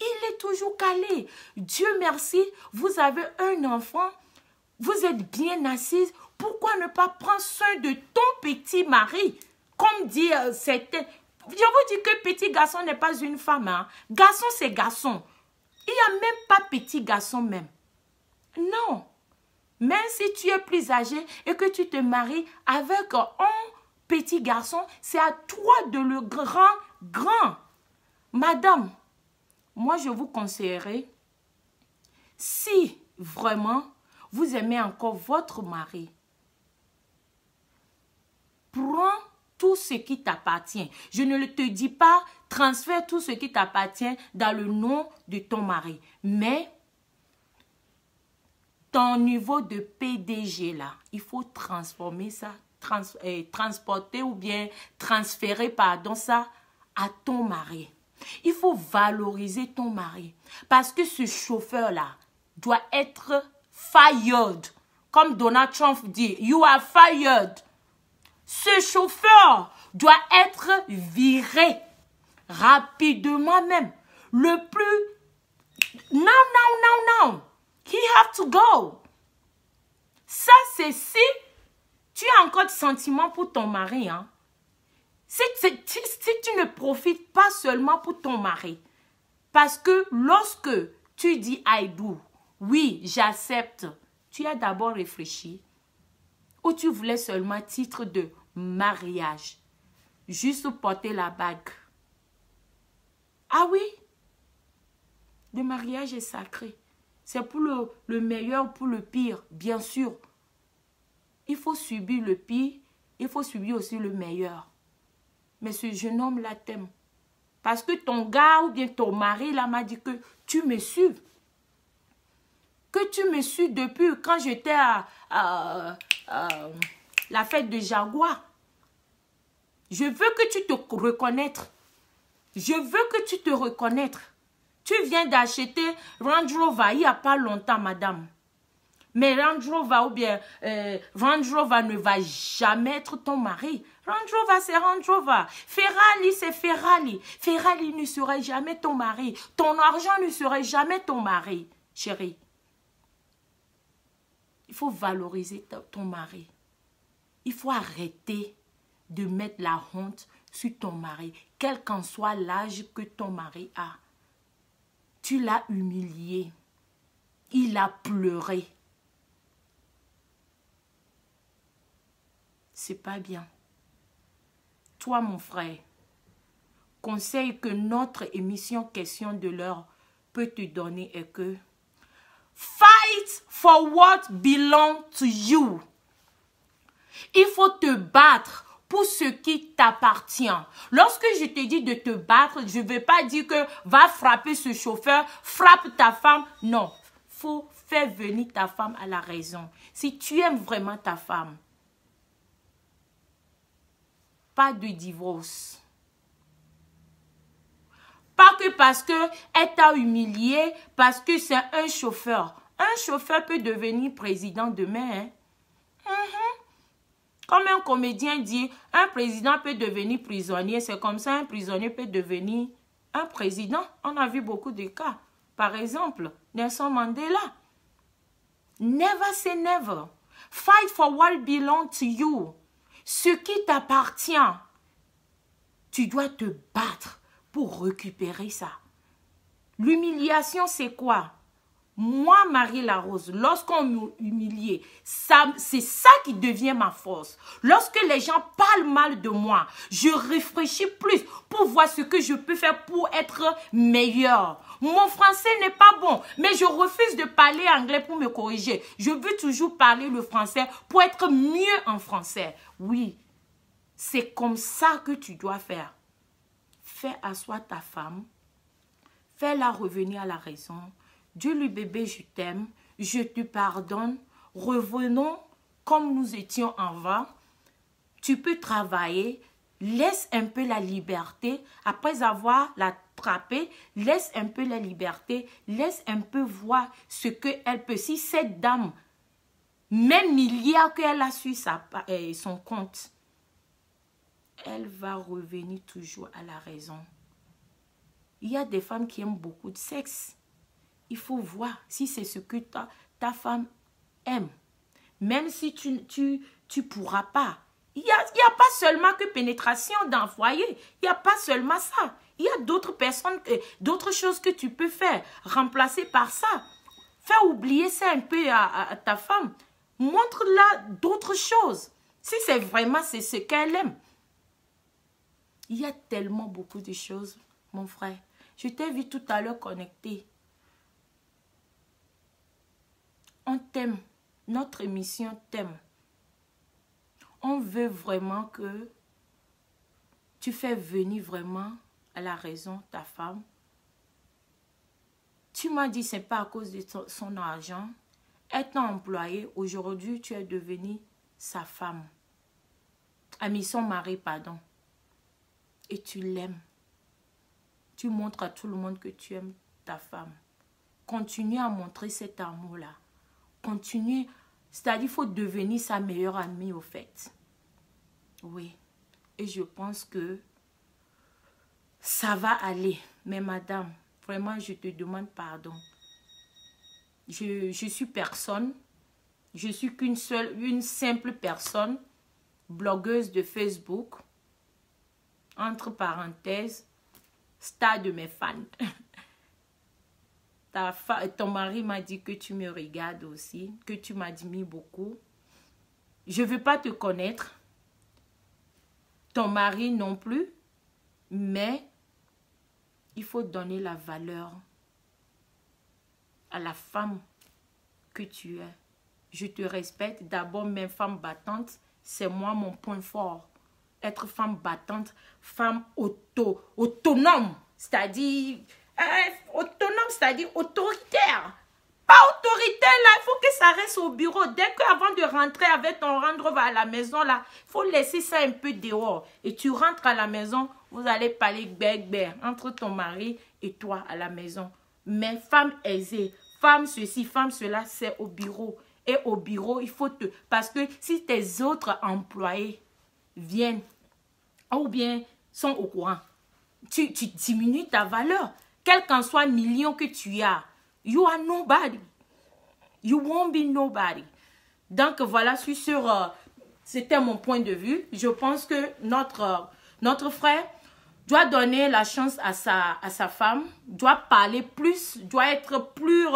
Il est toujours calé. Dieu merci, vous avez un enfant, vous êtes bien assise. Pourquoi ne pas prendre soin de ton petit mari? Comme dit certains. Je vous dis que petit garçon n'est pas une femme. Hein. Garçon, c'est garçon. Il n'y a même pas petit garçon même. Non. Même si tu es plus âgé et que tu te maries avec un petit garçon, c'est à toi de le grand. Madame, moi je vous conseillerais, si vraiment vous aimez encore votre mari, prends tout ce qui t'appartient. Je ne te dis pas transfère tout ce qui t'appartient dans le nom de ton mari. Mais ton niveau de PDG là, il faut transformer ça, transporter ou bien transférer, pardon, ça à ton mari. Il faut valoriser ton mari. Parce que ce chauffeur-là doit être fired. Comme Donald Trump dit, you are fired. Ce chauffeur doit être viré rapidement même. Le plus... Non. He have to go. Ça, c'est si tu as encore de sentiments pour ton mari. Hein? Si tu ne profites pas seulement pour ton mari. Parce que lorsque tu dis I do, oui, j'accepte, tu as d'abord réfléchi. Ou tu voulais seulement titre de mariage. Juste porter la bague. Ah oui, le mariage est sacré. C'est pour le meilleur, pour le pire, bien sûr. Il faut subir le pire, il faut subir aussi le meilleur. Mais ce jeune homme-là t'aime. Parce que ton gars ou bien ton mari là m'a dit que tu me suis. Que tu me suis depuis quand j'étais à la fête de Jaguar. Je veux que tu te reconnaîtres. Je veux que tu te reconnaîtres. Tu viens d'acheter Range Rover il n'y a pas longtemps, madame. Mais Range Rover ou bien Range Rover ne va jamais être ton mari. Range Rover, c'est Range Rover. Ferrari, c'est Ferrari. Ferrari ne serait jamais ton mari. Ton argent ne serait jamais ton mari, chérie. Il faut valoriser ton mari. Il faut arrêter de mettre la honte sur ton mari, quel qu'en soit l'âge que ton mari a. Tu l'as humilié. Il a pleuré. C'est pas bien. Toi, mon frère, conseil que notre émission Question de l'heure peut te donner est que fight for what belongs to you. Il faut te battre pour ce qui t'appartient. Lorsque je te dis de te battre, je ne vais pas dire que va frapper ce chauffeur, frappe ta femme. Non, il faut faire venir ta femme à la raison. Si tu aimes vraiment ta femme, pas de divorce. Pas que parce qu'elle t'a humilié, parce que c'est un chauffeur. Un chauffeur peut devenir président demain. Hein? Comme un comédien dit, un président peut devenir prisonnier. C'est comme ça, un prisonnier peut devenir un président. On a vu beaucoup de cas. Par exemple, Nelson Mandela. Never say never. Fight for what belongs to you. Ce qui t'appartient, tu dois te battre pour récupérer ça. L'humiliation, c'est quoi? Moi, Marie-Larose, lorsqu'on m'humilie, c'est ça qui devient ma force. Lorsque les gens parlent mal de moi, je réfléchis plus pour voir ce que je peux faire pour être meilleur. Mon français n'est pas bon, mais je refuse de parler anglais pour me corriger. Je veux toujours parler le français pour être mieux en français. Oui, C'est comme ça que tu dois faire. Fais asseoir ta femme. Fais-la revenir à la raison. Dis-lui, bébé, je t'aime. Je te pardonne. Revenons comme nous étions avant. Tu peux travailler. Laisse un peu la liberté. Après avoir l'attrapé, laisse un peu la liberté. Laisse un peu voir ce qu'elle peut. Si cette dame, même milliard qu'elle a sur son compte, elle va revenir toujours à la raison. Il y a des femmes qui aiment beaucoup de sexe. Il faut voir si c'est ce que ta femme aime. Même si tu pourras pas. Il n'y a pas seulement que pénétration dans le foyer. Il n'y a pas seulement ça. Il y a d'autres personnes, d'autres choses que tu peux faire. Remplacer par ça. Fais oublier ça un peu à ta femme. Montre-la d'autres choses. Si c'est vraiment ce qu'elle aime. Il y a tellement beaucoup de choses, mon frère. Je t'ai vu tout à l'heure connecté. On t'aime. Notre émission t'aime. On veut vraiment que tu fais venir vraiment à la raison ta femme. Tu m'as dit c'est pas à cause de son argent. Étant employé, aujourd'hui tu es devenu sa femme. Son mari, pardon. Et tu l'aimes. Tu montres à tout le monde que tu aimes ta femme. Continue à montrer cet amour-là. Continue. C'est-à-dire, il faut devenir sa meilleure amie, au fait. Oui. Et je pense que ça va aller. Mais madame, vraiment, je te demande pardon. Je suis personne. Je suis une simple personne, blogueuse de Facebook. Entre parenthèses, star de mes fans. Ton mari m'a dit que tu me regardes aussi, que tu m'admires beaucoup. Je ne veux pas te connaître. Ton mari non plus. Mais il faut donner la valeur à la femme que tu es. Je te respecte. D'abord, mes femmes battantes, c'est moi mon point fort. Être femme battante, femme autonome. C'est-à-dire... autonome, c'est-à-dire autoritaire. Pas autoritaire, là, il faut que ça reste au bureau. Dès qu'avant de rentrer avec ton rendre à la maison, là, il faut laisser ça un peu dehors. Et tu rentres à la maison, vous allez parler gbeg entre ton mari et toi à la maison. Mais femme aisée, femme ceci, femme cela, c'est au bureau. Et au bureau, il faut te... Parce que si tes autres employés viennent ou bien sont au courant, tu diminues ta valeur. Quel qu'en soit le million que tu as, you are nobody. You won't be nobody. Donc voilà, c'était mon point de vue. Je pense que notre frère doit donner la chance à sa femme, doit parler plus, doit être plus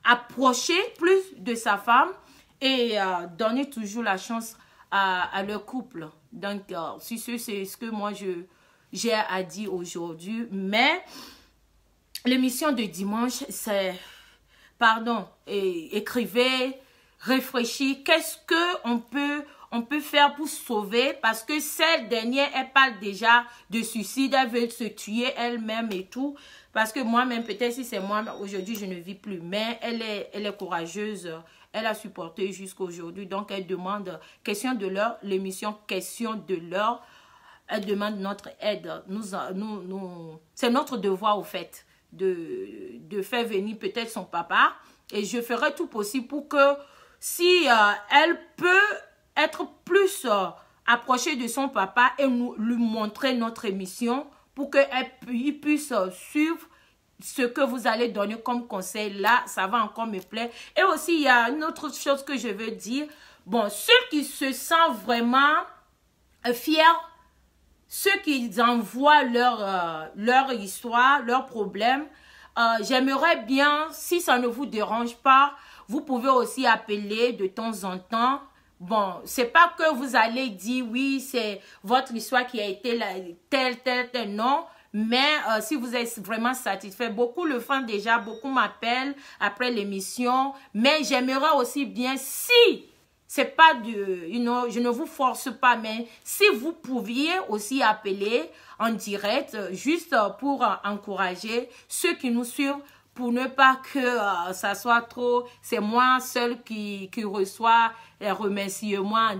approché plus de sa femme et donner toujours la chance à leur couple. Donc, c'est ce que moi j'ai à dire aujourd'hui. Mais l'émission de dimanche, c'est, pardon, écrivez, réfléchissez, qu'est-ce qu'on peut faire pour sauver, parce que cette dernière, elle parle déjà de suicide, elle veut se tuer elle-même et tout, parce que moi-même, peut-être si c'est moi, aujourd'hui, je ne vis plus, mais elle est courageuse, elle a supporté jusqu'à aujourd'hui, donc elle demande, question de l'heure, l'émission question de l'heure, elle demande notre aide. C'est notre devoir, au fait, de faire venir peut-être son papa. Et je ferai tout possible pour que si elle peut être plus approchée de son papa et lui montrer notre émission pour qu'il puisse suivre ce que vous allez donner comme conseil. Là, ça va encore me plaire. Et aussi, il y a une autre chose que je veux dire. Bon, ceux qui se sentent vraiment fiers, ceux qui envoient leur histoire, leurs problèmes, j'aimerais bien, si ça ne vous dérange pas, vous pouvez aussi appeler de temps en temps. Bon, c'est pas que vous allez dire, oui, c'est votre histoire qui a été telle, non. Mais si vous êtes vraiment satisfait, beaucoup le font déjà, beaucoup m'appellent après l'émission. Mais j'aimerais aussi bien, si C'est pas de, je ne vous force pas, mais si vous pouviez aussi appeler en direct, juste pour encourager ceux qui nous suivent, pour ne pas que ça soit trop, c'est moi seul qui reçoit les remerciements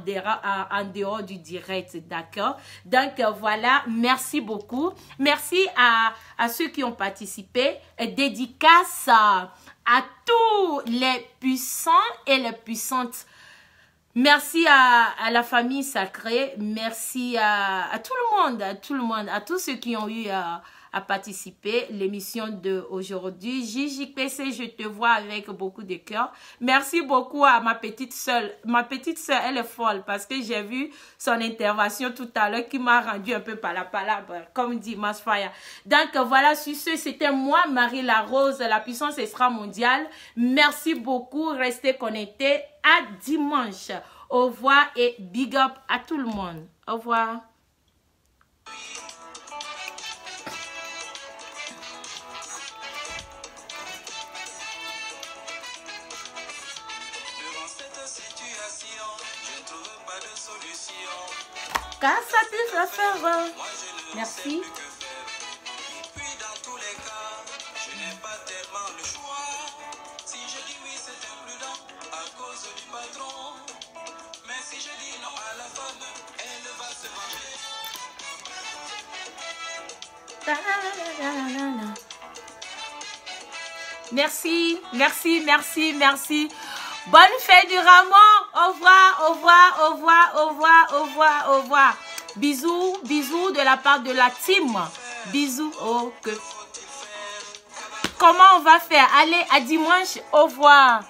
en dehors du direct, d'accord? Donc voilà, merci beaucoup. Merci à ceux qui ont participé. Dédicace à tous les puissants et les puissantes. Merci à la famille sacrée, merci à tout le monde, à tous ceux qui ont eu à participer l'émission d'aujourd'hui. JJPC, je te vois avec beaucoup de cœur. Merci beaucoup à ma petite sœur. Ma petite sœur, elle est folle parce que j'ai vu son intervention tout à l'heure qui m'a rendu un peu par la palabre, comme dit Masfaya. Donc voilà, sur ce, c'était moi, Marie Larose, la puissance extra-mondiale. Merci beaucoup, restez connectés. À dimanche. Au revoir et big up à tout le monde. Au revoir. Car ça te va faire. Merci. Merci, merci, merci, merci. Bonne fête du Ramon. Au revoir, au revoir, au revoir, au revoir, au revoir, au revoir. Bisous, bisous de la part de la team. Bisous. Oh, que... Comment on va faire? Allez, à dimanche. Au revoir.